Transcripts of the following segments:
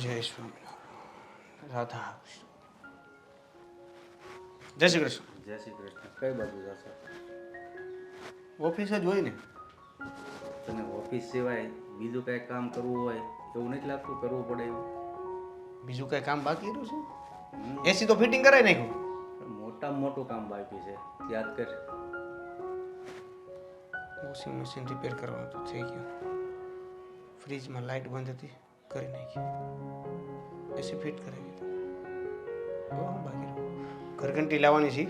જય સ્વામિનારાયણ. રાધા જય શ્રી કૃષ્ણ. જય શ્રી કૃષ્ણ. કઈ બાજુ જશો? ઓફિસ જ હોય ને. તને ઓફિસ સિવાય બીજું કઈ કામ કરવું હોય એવું નથી લાગતું કરવું પડે એવું? બીજું કઈ કામ બાકી રહ્યું છે? એસી તો ફિટિંગ કરાવી નાખ્યું. મોટામાં મોટું કામ બાકી છે, યાદ કર. વોશિંગ મશીન રિપેર કરવાનું તો થઈ ગયું. ફ્રીજમાં લાઇટ બંધ હતી, કરી નાખી. એસી ફિટ કરાવી દીધું. બાકી રહ્યું ઘરઘંટી લાવવાની છે,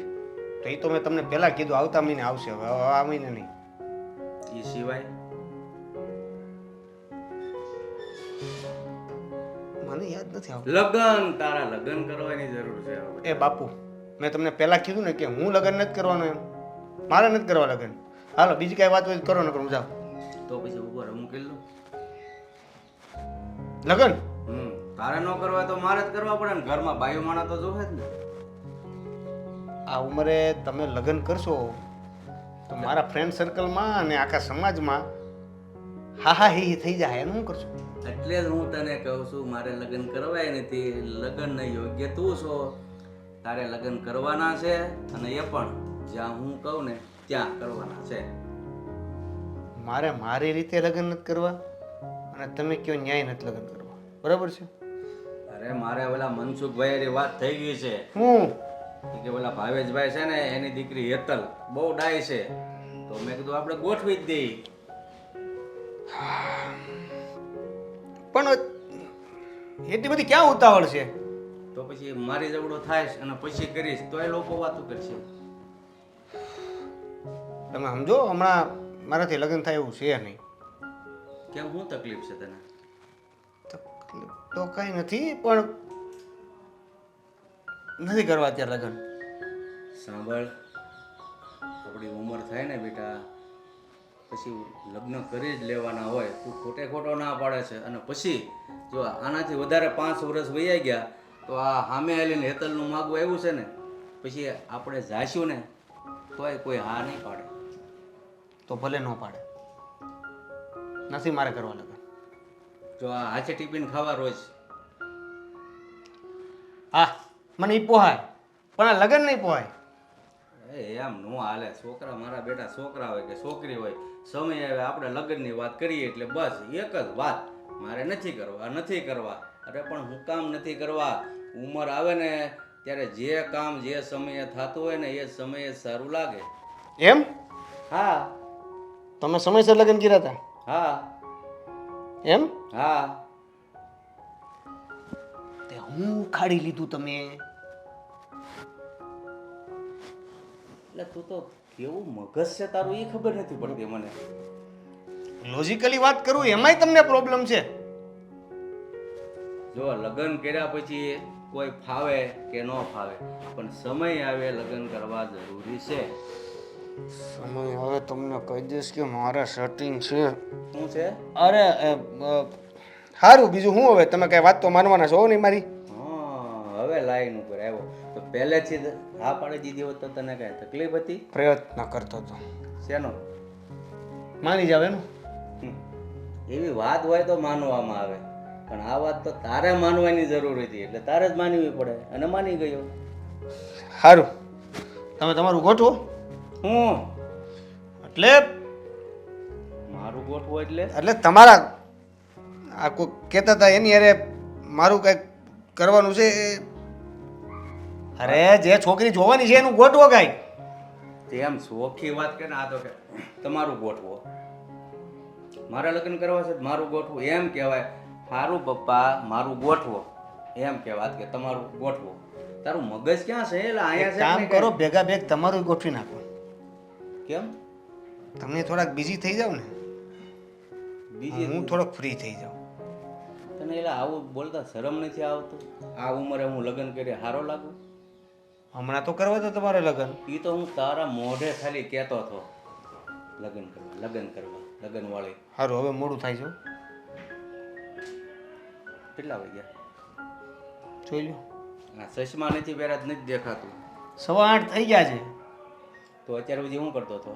તો એ તો મેં તમને પહેલાં કીધું આવતા મહિને આવશે. હવે આ મહિને નહીં. એ સિવાય મને યાદ નથી આવતું. લગ્ન, તારા લગ્ન કરવાની જરૂર છે હવે. એ બાપુ, મેં તમને પહેલાં કીધું ને કે હું લગ્ન નથી કરવાનો. એમ મારે નથી કરવા લગ્ન. હાલો બીજી કાંઈ વાત હોય તો કરો, ન કરું જાઓ. તો પછી ઉપર હું કરી લઉં લગ્ન તારે ન કરવા તો મારે જ કરવા પડે ને. ઘરમાં બાયુ માણા તો જોવે જ ને. આ ઉંમરે તમે લગ્ન કરશો તો મારા ફ્રેન્ડ સર્કલમાં અને આખા સમાજમાં હા હા હી થઈ જાય. એનું શું કરશો? એટલે જ હું તને કહું છું મારે લગ્ન કરવાય નથી. લગ્ન યોગ્ય તું છો, તારે લગ્ન કરવાના છે, અને એ પણ જ્યાં હું કહું ને ત્યાં કરવાના છે. મારે મારી રીતે લગ્ન નથી કરવા અને તમે કયો ન્યાય નથી લગ્ન કરવા. બરાબર છે? અરે મારે ઓલા મનસુખભાઈ વાત થઈ ગઈ છે હું કે ઓલા ભાવેશભાઈ છે ને એની દીકરી હેતલ બહુ ડાય છે, તો મેં કીધું આપણે ગોઠવી જ દઈએ. પણ એટલી બધી ક્યાં ઉતાવળ છે? તો પછી મારી જવડો થાય અને પછી કરીશ તો એ લોકો વાતો કરશે. તમે સમજો, હમણાં મારાથી લગ્ન થાય એવું છે નહીં. કેમ, શું તકલીફ છે તને? તકલીફ તો કઈ નથી, પણ નથી કરવા અત્યારે લગ્ન. સાંભળ, આપણી ઉંમર થાય ને બેટા પછી લગ્ન કરી જ લેવાના હોય. તું ખોટે ખોટો ના પાડે છે, અને પછી જો આનાથી વધારે 5 વર્ષ વહી ગયા તો આ સામે આવીને હેતલનું માગવું આવ્યું છે ને, પછી આપણે જાશું ને તોય કોઈ હા નહીં પાડે. તો ભલે ન પાડે, નથી મારે કરવા લગ્ન. જો આ હાથે ટિફિન ખાવા રોજ, હા મને ઈ પોહાય, પણ આ લગ્ન નહીં પોહાય. એમ નો હાલે. છોકરા, મારા બેટા છોકરા હોય કે છોકરી હોય, સમય આવે આપણે લગ્નની વાત કરીએ એટલે બસ એક જ વાત, મારે નથી કરવા, નથી કરવા. અરે પણ હું કામ નથી કરવા? ઉંમર આવે ને ત્યારે જે કામ જે સમયે થતું હોય ને એ સમયે સારું લાગે. એમ? હા તમે સમયસર લગ્ન કર્યા હતા? હા એમ? હા. તે હું ખાડી લીધું તમે? એટલે તું તો કેવું મગજ છે તારું એ ખબર નથી પડતી મને. લોજિકલી વાત કરું એમાંય તમને પ્રોબ્લેમ છે. જો લગ્ન કર્યા પછી કોઈ ફાવે કે ન ફાવે, પણ સમય આવે લગ્ન કરવા જરૂરી છે. સમય હવે તમને કહી દઈશ કે મારે સેટિંગ છે. શું છે? અરે સારું, બીજું શું? હવે તમે કઈ વાત તો માનવાના છો નહીં મારી? હા, હવે લાઈન ઉપર આવ્યો. તો પહેલેથી જ હા પાડી દીધી હોત તો તને કઈ તકલીફ હતી? પ્રયત્ન કરતો હતો. શેનો? માની જાવ એનું. એવી વાત હોય તો માનવામાં આવે, પણ આ વાત તો તારે માનવાની જરૂર હતી એટલે તારે જ માનવી પડે, અને માની ગયો. સારું, તમે તમારું ગોઠવો. હું એટલે મારું ગોઠવું એટલે એટલે તમારા આ કોઈ કહેતા હતા એની અરે મારું કંઈક કરવાનું છે. અરે જે છોકરી જોવાની છે એનું ગોઠવો કાંઈ. તેમ સોખી વાત કે આ તો કે તમારું ગોઠવો. મારે લગ્ન કરવા છે મારું ગોઠવું એમ કહેવાય. સારું પપ્પા મારું ગોઠવો એમ કહેવાય કે તમારું ગોઠવો. તારું મગજ ક્યાં છે? એટલે અહીંયા છે. કામ કરો, ભેગા ભેગ તમારું ગોઠવી નાખો. કેમ તમે થોડાક બિઝી થઈ જાવ ને, બીજી હું થોડોક ફ્રી થઈ જાઉં. તને એટલે આવું બોલતા શરમ નથી આવતું? આ ઉંમરે હું લગ્ન કરી સારો લાગુ? હમણાં તો કરવા તો તમારે લગ્ન. એ તો હું તારા મોઢે ખાલી કહેતો હતો લગ્ન કરવા, લગ્ન કરવા, લગ્ન વાળી. સારું, હવે મોડું થાય છે. કેટલા વાગ્યા જોઈ લો. હા, ચશ્મા નથી પહેરા જ નથી દેખાતું. 8:15 થઈ ગયા છે. તો અત્યાર સુધી શું કરતો હતો?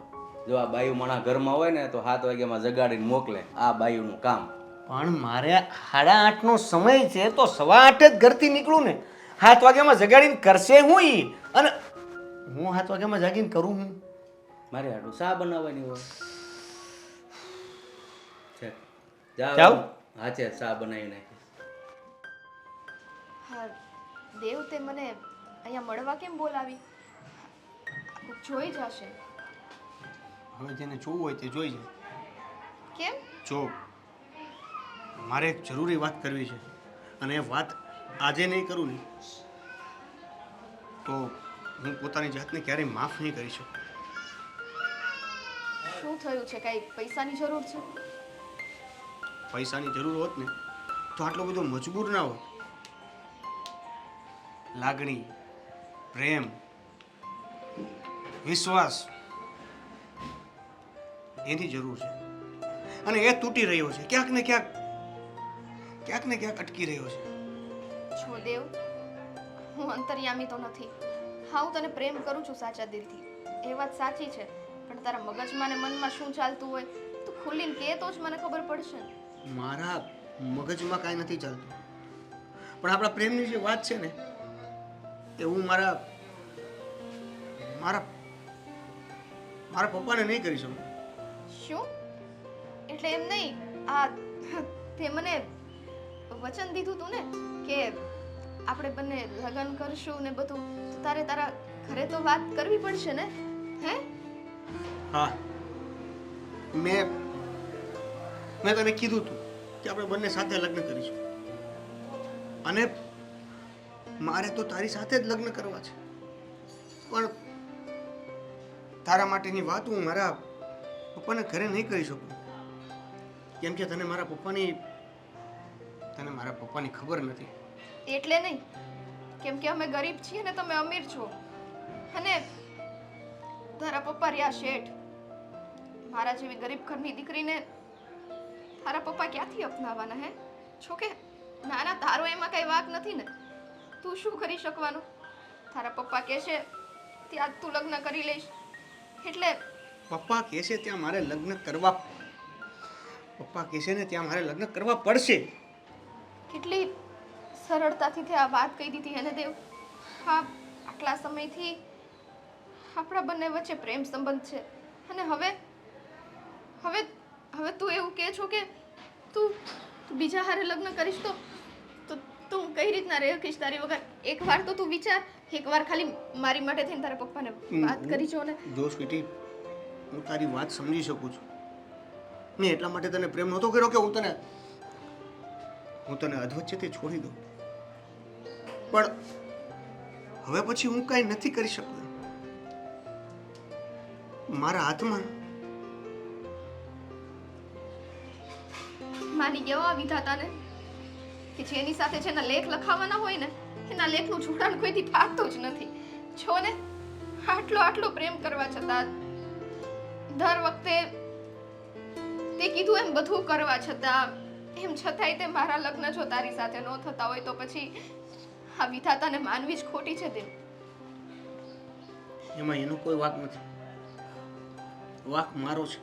જો આ બાયુ માણા ઘરમાં હોય ને તો 7 વાગ્યામાં જગાડીને મોકલે. આ બાયુનું કામ પણ મારે 8:30નો સમય છે તો 8:15 જ ઘરથી નીકળું ને. 7 વાગ્યામાં જગાડીને કરશે હું ઈ? અને હું 7 વાગ્યામાં જાગીને કરું હું? મારે હાટું શા બનાવવાની હોય છે? જાઓ. જાઓ હા છે શા બનાવી નાખી. હા દેવ, તે મને અહીંયા મળવા કેમ બોલાવી? જોઈ જશે. હવે જેને જોવું હોય તે જોઈ જાય. કેમ? જો મારે એક જરૂરી વાત કરવી છે અને એ વાત આજે નહીં કરું ને તો હું પોતાની જાતને ક્યારેય માફ નહીં કરી શકું. શું થયું છે? કઈ પૈસાની જરૂર છે? પૈસાની જરૂર હોત ને તો આટલો બધો મજબૂર ના હોત. લાગણી, પ્રેમ, વિશ્વાસ એની જરૂર છે અને એ તૂટી રહ્યો છે. ક્યાંક ને ક્યાંક અટકી રહ્યો છે. છો દેવ, હું અંતર્યામી તો નથી. હા, હું તને પ્રેમ કરું છું સાચા દિલથી, એ વાત સાચી છે. પણ તારા મગજમાં ને મનમાં શું ચાલતું હોય તું ખુલ્લીને કહે તો જ મને ખબર પડશે. મારા મગજમાં કાંઈ નથી ચાલતું, પણ આપણા પ્રેમની જે વાત છે ને એ હું મારા પપ્પાને નહીં કરી શકું. શું? એટલે એમ નહીં, આ તે મને વચન દીધું તું ને કે આપણે બંને લગ્ન કરશું ને બધું, તો તારે તારા ઘરે તો વાત કરવી પડશે ને? હે? હા, મેં તને કીધું તું કે આપણે બંને સાથે લગ્ન કરીશું અને મારે તો તારી સાથે જ લગ્ન કરવા છે. પણ તારા માટેની વાત હું મારા પપ્પાને ઘરે નહીં કરી શકું, કેમ કે તને મારા પપ્પાની ખબર નથી. એટલે નહીં, કેમ કે અમે ગરીબ છીએ ને તમે અમીર છો. અને તારા પપ્પા રહ્યા શેઠ. મારા જેવી ગરીબ ઘરની દીકરીને તારા પપ્પા ક્યાંથી અપનાવવાના? હે છો કે નાના, તારો એમાં કઈ વાક નથી ને. તું શું કરી શકવાનું? તારા પપ્પા કહેશે ત્યાં તું લગ્ન કરી લઈશ એટલે પપ્પા કહેશે ત્યાં મારે લગ્ન કરવા પડશે. કેટલી સરળતાથી તે આ વાત કહી દીધી એને દેવ. હા, આટલા સમયથી આપણા બંને વચ્ચે પ્રેમ સંબંધ છે અને હવે તું એવું કહે છો કે તું બીજા હારે લગ્ન કરીશ તો તું કઈ રીતના રહી શકીશ તારી વગર? એકવાર તો તું વિચાર, એકવાર ખાલી મારી માટે થઈને તારા પપ્પાને વાત કરી જો ને. જો સ્વીટી, હું તારી વાત સમજી શકું છું. મેં એટલા માટે તને પ્રેમ નહોતો કર્યો કે હું તને અધવચ્ચેથી છોડી દઉં, પણ હવે પછી હું કાંઈ નથી કરી શકતો. મારા હાથમાં માની ગયો વિધાતાને કે જેની સાથે જેના લેખ લખાવાના હોય ને એના લેખનું જોડાણ કોઈથી ફાટતું જ નથી. છો ને, આટલો પ્રેમ કરવા છતાં, દર વખતે તે કીધું એમ બધું કરવા છતાં, એમ છતાંય તે મારા લગ્ન જો તારી સાથે ન થતા હોય તો પછી આ વિધાતાને માનવી જ ખોટી છે. તે એમાં એનો કોઈ વાંક નથી. વાંક મારો છે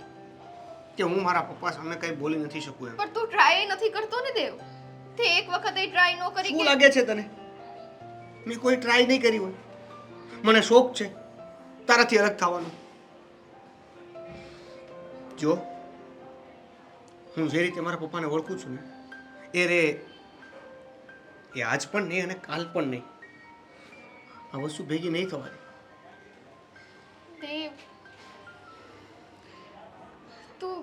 કે હું મારા પપ્પા સામે કઈ બોલી નથી શકું એમ. પણ તું ટ્રાય નથી કરતો ને દેવ. તે એક વખત ટ્રાય ન કરી શું કે લાગે છે તને મેં કોઈ ટ્રાય નહીં કરી હોય? મને શોખ છે તારાથી અલગ થવાનો. જો હું જે રીતે મારા પપ્પાને ઓળખું છું ને એ આજ પણ નહીં અને કાલ પણ નહીં. આ વસ્તુ ભેગી નહીં થવાની. દેવ, તું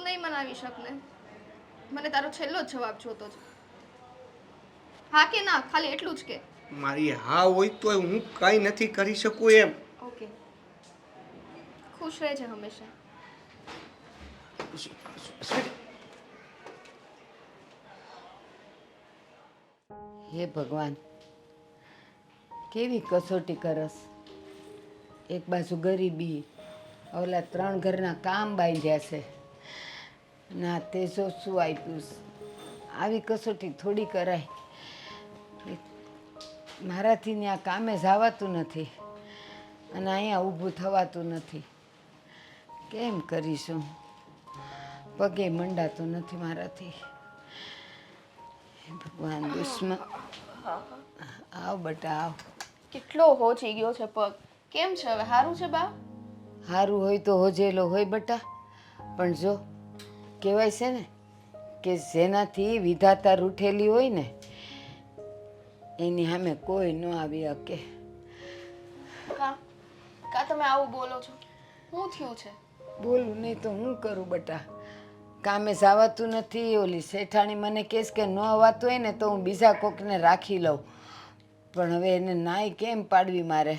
નહીં મનાવી શક ને? મને તારો છેલ્લો જ જવાબ જોતો છે. હા કે ના, ખાલી એટલું જ કે. મારી હા હોય તો હું કાંઈ નથી કરી શકું એમ. ઓકે, ખુશ રહેજે હંમેશા. હે ભગવાન, કેવી કસોટી કરસ. એક બાજુ ગરીબી, ઓલા 3 ઘરના કામ બાંધ્યા છે, ના તે જો શું આપ્યું. આવી કસોટી થોડી કરાય. મારાથી ત્યાં કામે જવાતું નથી અને અહીંયા ઊભું થવાતું નથી. કેમ કરીશું? પગે મંડાતો નથી મારાથી. હે ભગવાન, દુશ્મન. આવ બટા આવ. કેટલો હોચી ગયો છે પગ. કેમ છે હવે? સારું છે બા? સારું હોય તો હોજેલો હોય બટા, પણ જો કહેવાય છે ને કે જેનાથી વિધાતા રૂઠેલી હોય ને એની સામે કોઈ ન આવી શકે. કા કા તમે આવું બોલો છો? શું થયું છે? બોલું નહીં તો હું કરું બટા? કામે જવાતું નથી. ઓલી શેઠાણી મને કહેશ કે ન અવાતું હોય ને તો હું બીજા કોકને રાખી લઉં, પણ હવે એને નાઈ કેમ પાડવી મારે?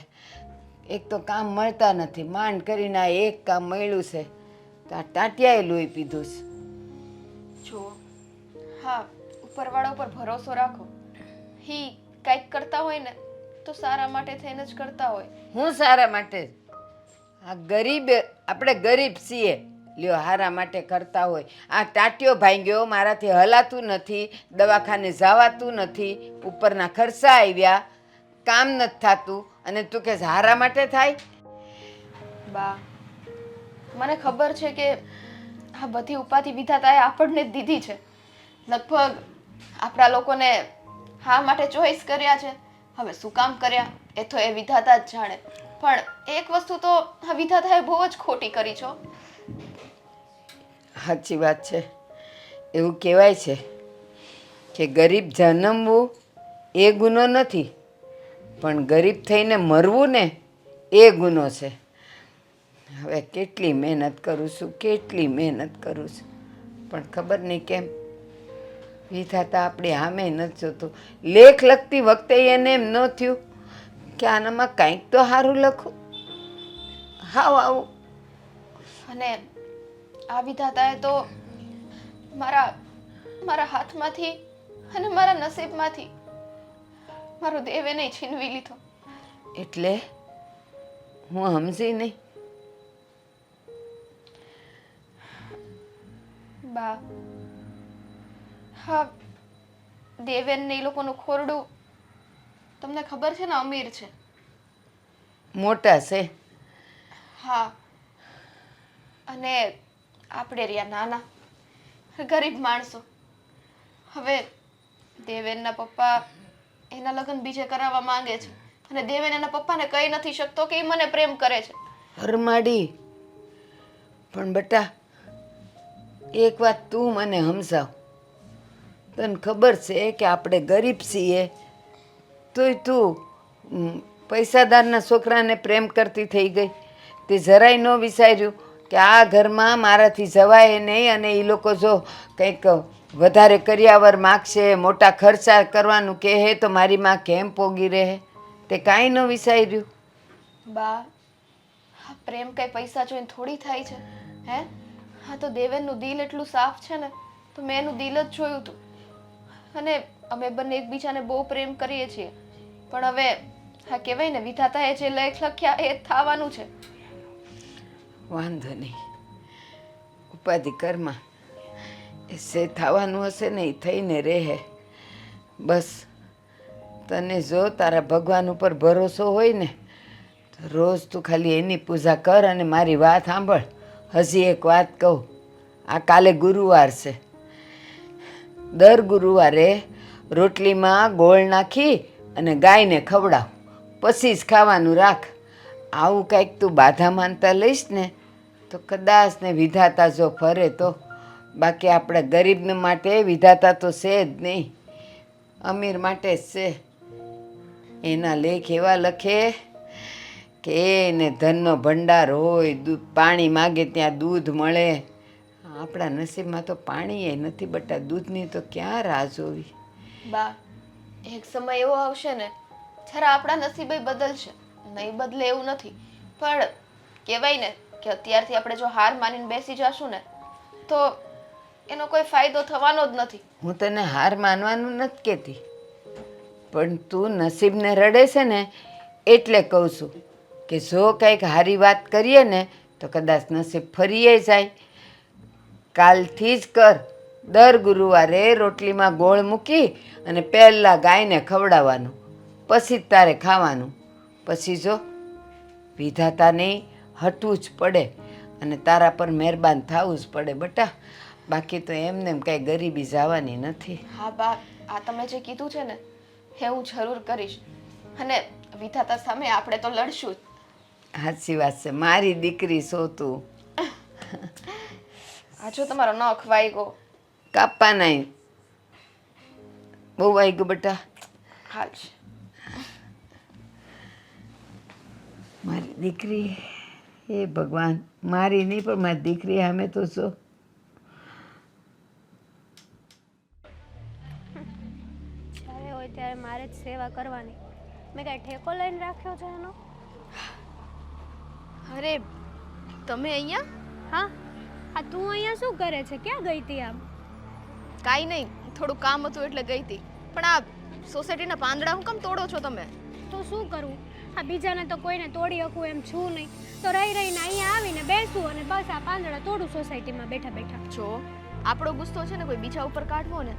એક તો કામ મળતા નથી. માંડ કરીને આ એક કામ મળ્યું છે તો આ ટાંટિયાએ લોહી પીધું છે. જુઓ, હા, ઉપરવાળા ઉપર ભરોસો રાખો. હી કંઈક કરતા હોય ને તો સારા માટે થઈને જ કરતા હોય. હું સારા માટે જ. આ ગરીબ, આપણે ગરીબ છીએ, લ્યો હારા માટે કરતા હોય. આ ટાંટિયો ભાંગ્યો, મારાથી હલાતું નથી, દવાખાને જવાતું નથી, ઉપરના ખર્ચા આવ્યા, કામ નથી થતું, અને તું કે હારા માટે થાય? બા, મને ખબર છે કે આ બધી ઉપાધિ વિધાતાએ આપણને જ દીધી છે. લગભગ આપણા લોકોને હા માટે ચોઈસ કર્યા છે. હવે શું કામ કર્યા એ તો એ વિધાતા જ જાણે. પણ એક વસ્તુ તો આ વિધાતાએ બહુ જ ખોટી કરી છો. સાચી વાત છે. એવું કહેવાય છે કે ગરીબ જન્મવું એ ગુનો નથી, પણ ગરીબ થઈને મરવું ને એ ગુનો છે. હવે કેટલી મહેનત કરું છું, કેટલી મહેનત કરું છું, પણ ખબર નહીં કેમ વિધાતા આપણી સામે નથી જોતું. લેખ લખતી વખતે એને એમ ન થયું કે આનામાં કંઈક તો સારું લખું. હાવ આવું. અને આ વિધાતાએ તો મારા હાથમાંથી અને મારા નસીબમાંથી મારો દેવ એને છીનવી લીધો. એટલે હું સમજી નહીં. બા, હા, દેવેન ને એ લોકોનું ખોરડું તમને ખબર છે ને અમીર છે. મોટા છે. હા, અને આપણે રહ્યા નાના ગરીબ માણસો. હવે દેવેનના પપ્પા એના લગ્ન બીજે કરાવવા માંગે છે અને દેવેન એના પપ્પાને કહી નથી શકતો કે એ મને પ્રેમ કરે છે. હરમાડી, પણ બેટા એક વાત તું મને સમજાવ. તને ખબર છે કે આપણે ગરીબ છીએ તોય તું પૈસાદારના છોકરાને પ્રેમ કરતી થઈ ગઈ. તે જરાય ન વિચાર્યું કે આ ઘરમાં મારાથી જવાય નહીં, અને એ લોકો જો કંઈક વધારે કર્યાવર માગશે, મોટા ખર્ચા કરવાનું કહે તો મારી માં કેમ પોગી રહે? તે કાંઈ ન વિચાર્યું? બા, આ પ્રેમ કઈ પૈસા જોઈને થોડી થાય છે હે? હા, તો દેવેનનું દિલ એટલું સાફ છે ને તો મેં એનું દિલ જ જોયું હતું. અને અમે બંને એકબીજાને બહુ પ્રેમ કરીએ છીએ. પણ હવે હા કહેવાય ને, વિધાતાએ જે લેખ લખ્યા એ થવાનું છે. વાંધો નહીં, ઉપાધિ કર્મા એ સે થવાનું હશે ને એ થઈને રહે. બસ તને જો તારા ભગવાન ઉપર ભરોસો હોય ને તો રોજ તું ખાલી એની પૂજા કર. અને મારી વાત સાંભળ, હજી એક વાત કહું. આ કાલે ગુરુવાર છે. દર ગુરુવારે રોટલીમાં ગોળ નાખી અને ગાયને ખવડાવ, પછી જ ખાવાનું રાખ. આવું કંઈક તું બાધા માનતા લઈશ ને તો કદાચ ને વિધાતા જો ફરે તો. બાકી આપણે ગરીબને માટે વિધાતા તો છે જ નહીં, અમીર માટે જ છે. એના લેખ એવા લખે કે એને ધનનો ભંડાર હોય, પાણી માગે ત્યાં દૂધ મળે. આપણા નસીબમાં તો પાણી એ નથી બટા, દૂધની તો ક્યાં રાહ જોવી. બા, એક સમય એવો આવશે ને જ્યારે આપણા નસીબે બદલશે. નહીં બદલે એવું નથી, પણ કહેવાય ને કે અત્યારથી આપણે જો હાર માનીને બેસી જશું ને તો એનો કોઈ ફાયદો થવાનો જ નથી. હું તને હાર માનવાનું નથી કહેતી, પણ તું નસીબને રડે છે ને એટલે કહું છું કે જો કંઈક સારી વાત કરીએ ને તો કદાચ નસીબ ફરીએ જાય. કાલથી જ કર. દર ગુરુવારે રોટલીમાં ગોળ મૂકી અને પહેલાં ગાયને ખવડાવવાનું, પછી જ તારે ખાવાનું. પછી જો વિધાતાને હટવું જ પડે અને તારા પર મહેરબાન થવું જ પડે બટા. બાકી તો એમને એમ કાંઈ ગરીબી જવાની નથી. હા બા, આ તમે જે કીધું છે ને એ હું જરૂર કરીશ, અને વિધાતા સામે આપણે તો લડશું જ. સાચી વાત છે, મારી દીકરી છો તું. આ જો તમારો નખ વાગ્યો. કાપવા નહીં, બહુ વાગ્યું બેટા. હાલ મારી દીકરી, હે ભગવાન, મારી નહીં પણ મારી દીકરી સામે તો છો. જ્યારે હોય ત્યારે મારે જ સેવા કરવાની. મેં કાંઈ ઠેકો લઈને રાખ્યો છે એનો? અરે તમે અહીંયા? હા, આ તું અહીંયા શું કરે છે? ક્યાં ગઈ હતી આમ? કાંઈ નહીં, થોડું કામ હતું એટલે ગઈ હતી. પણ આ સોસાયટીના પાંદડા હું કેમ તોડો છો તમે? તો શું કરવું? આ બીજાને તો કોઈને તોડી શકું એમ છું નહીં, તો રહી રહીને અહીંયા આવીને બેસું અને બસ આ પાંદડા તોડું સોસાયટીમાં બેઠા બેઠા. જો આપણો ગુસ્સો છે ને કોઈ બીજા ઉપર કાઢવો ને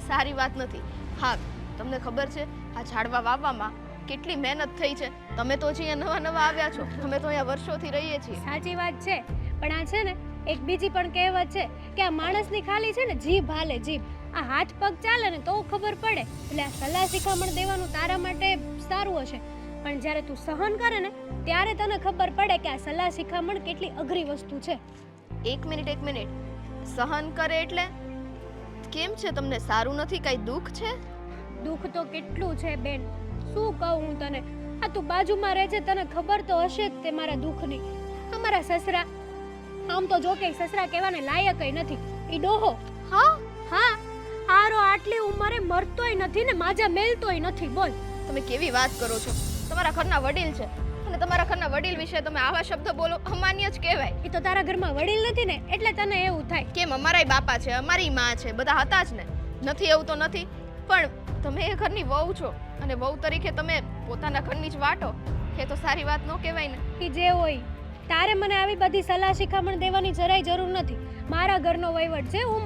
સારી વાત નથી. હા, તમને ખબર છે આ ઝાડવા વાવવામાં કેટલી મહેનત થઈ છે? તમે તો હજી અહીંયા નવા નવા આવ્યા છો, અમે તો અહીંયા વર્ષોથી રહીએ છીએ. સાચી વાત છે, પણ આ છે ને એક બીજી પણ કહેવત છે કે આ માણસની ખાલી છે ને જીભ હાલે, જીભ. આ હાથ પગ ચાલે ને તો ખબર પડે. એટલે આ સલાહ શિખામણ દેવાનું તારા માટે સારું હશે, પણ જ્યારે તું સહન કરે ને ત્યારે તને ખબર પડે કે આ સલાહ શિખામણ કેટલી અઘરી વસ્તુ છે. એક મિનિટ, સહન કરે એટલે કેમ છે? તમને સારું નથી? કાંઈ દુઃખ છે? દુઃખ તો કેટલું છે બેન, શું કહું હું તને. આ તું બાજુમાં રહે છે, તને ખબર તો હશે જ તે મારા દુઃખની. અમારા સસરા, આમ તો જો કે સસરા કહેવાને લાયકય નથી, ઈ ડોહો. હા, હારો આટલી ઉંમરે મરતોય નથી ને માજા મેલતોય નથી. બોલ, તમે કેવી વાત કરો છો? તમારા ઘરના વડીલ છે અને તમારા ઘરના વડીલ વિશે તમે આવા શબ્દ બોલો, અમાન્ય જ કહેવાય. ઈ તો તારા ઘરમાં વડીલ નથી ને એટલે તને એવું થાય. કેમ? અમારાય બાપા છે, અમારી માં છે, બધા હતા જ ને. નથી એવું તો નથી, પણ તમે એ ઘરની વહુ છો અને વહુ તરીકે તમે પોતાના ઘરની જ વાટો, એ તો સારી વાત ન કહેવાય ને. ઈ જે હોય, તારે મને આવી બધી સલાહ શિખામણ દેવાની જરાય જરૂર નથી. મારા ઘરનો વહીવટ છે, હું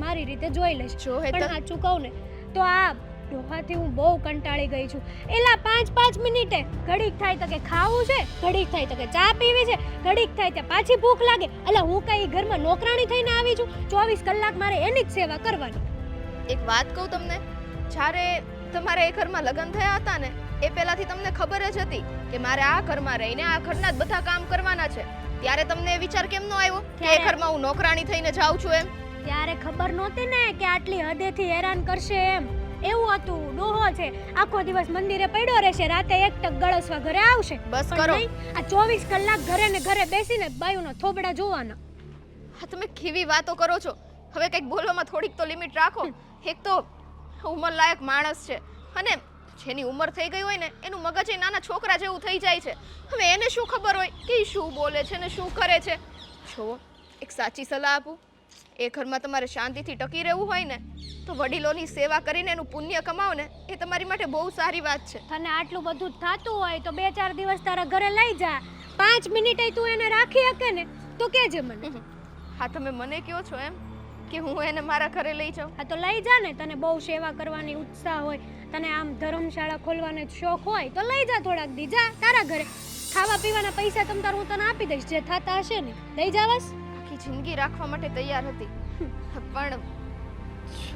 મારી રીતે જોઈ લઈશ. જો હે પણ સાચું કહું ને તો આ ડોહાથી હું બહુ કંટાળી ગઈ છું. એલા 5-5 મિનિટે ઘડીક થાય તો કે ખાવું છે, ઘડીક થાય તો કે ચા પીવી છે, ઘડીક થાય તો પાછી ભૂખ લાગે. અલા હું કઈ ઘરમાં નોકરાણી થઈને આવી છું? 24 કલાક મારે એની જ સેવા કરવાની. એક વાત કહું તમને, જ્યારે તમારે એ ઘરમાં લગ્ન થયા હતા ને એ પહેલાથી તમને ખબર જ હતી કે મારે આ ઘરમાં રહીને આ ઘરના જ બધા કામ કરવાના છે. ત્યારે તમને એ વિચાર કેમ ન આવ્યો કે એ ઘરમાં હું નોકરાણી થઈને જાઉં છું એમ? ત્યારે ખબર નહોતી ને કે આટલી હદેથી હેરાન કરશે એમ. એવું હતું, ડોહો છે, આખો દિવસ મંદિરે પડ્યો રહેશે, રાતે એક ટક ગળસવા ઘરે આવશે. બસ પણ કરો. નહીં, આ 24 કલાક ઘરે ને ઘરે બેસીને બાયુનો થોબડા જોવાના. હા, તમે કેવી વાતો કરો છો? હવે કંઈક બોલવામાં થોડીક તો લિમિટ રાખો. એક તો ઉંમરલાયક માણસ છે અને જેની ઉંમર થઈ ગઈ હોય ને એનું મગજ એ નાના છોકરા જેવું થઈ જાય છે. હવે એને શું ખબર હોય કે ઈ શું બોલે છે ને શું કરે છે? જો એક સાચી સલાહ આપું, એ ઘરમાં તમારે શાંતિથી ટકી રહેવું હોય ને તો વડીલોની સેવા કરીને એનું પુણ્ય કમાવો ને એ તમારી માટે બહુ સારી વાત છે. તને આટલું બધું થતું હોય તો 2-4 દિવસ તારા ઘરે લઈ જા. 5 મિનિટે તું એને રાખી શકે ને તો કહેજે મને. હા, તમે મને કહો છો એમ કે હું એને મારા ઘરે લઈ જાઉં? હા તો લઈ જા ને. તને બહુ સેવા કરવાની ઉત્સાહ હોય, તને આમ ધર્મશાળા ખોલવાનો શોખ હોય તો લઈ જા થોડાક દી. જા તારા ઘરે. ખાવા પીવાના પૈસા તમ તાર હું તને આપી દઈશ, જે થતા હશે ને. લઈ જાવસ. આખી જિંદગી રાખવા માટે તૈયાર હતી, પણ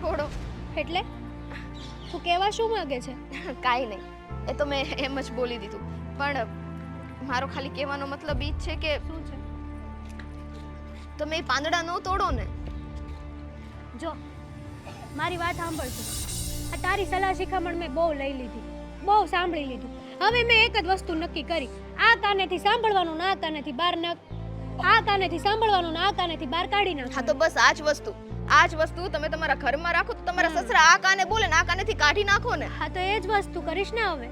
છોડો. એટલે તું કહેવા શું માંગે છે? કાંઈ નહીં, એ તો મેં એમ જ બોલી દીધું. પણ મારો ખાલી કહેવાનો મતલબ ઈ જ છે કે શું છે? તમે એ પાંદડા ન તોડો ને. જો મારી વાત સાંભળજો. આ તારી સલાહ શિખામણ મેં બહુ લઈ લીધી, બહુ સાંભળી લીધું. હવે મેં એક જ વસ્તુ નક્કી કરી, આ કાનેથી સાંભળવાનું ને આ કાનેથી બહાર આ કાનેથી સાંભળવાનું ને આ કાનેથી બહાર કાઢી નાખ. હા તો બસ આ જ વસ્તુ તમે તમારા ઘરમાં રાખો તો તમારા સસરા આ કાને બોલે ને આ કાનેથી કાઢી નાખો ને. હા તો એ જ વસ્તુ કરીશ ને હવે.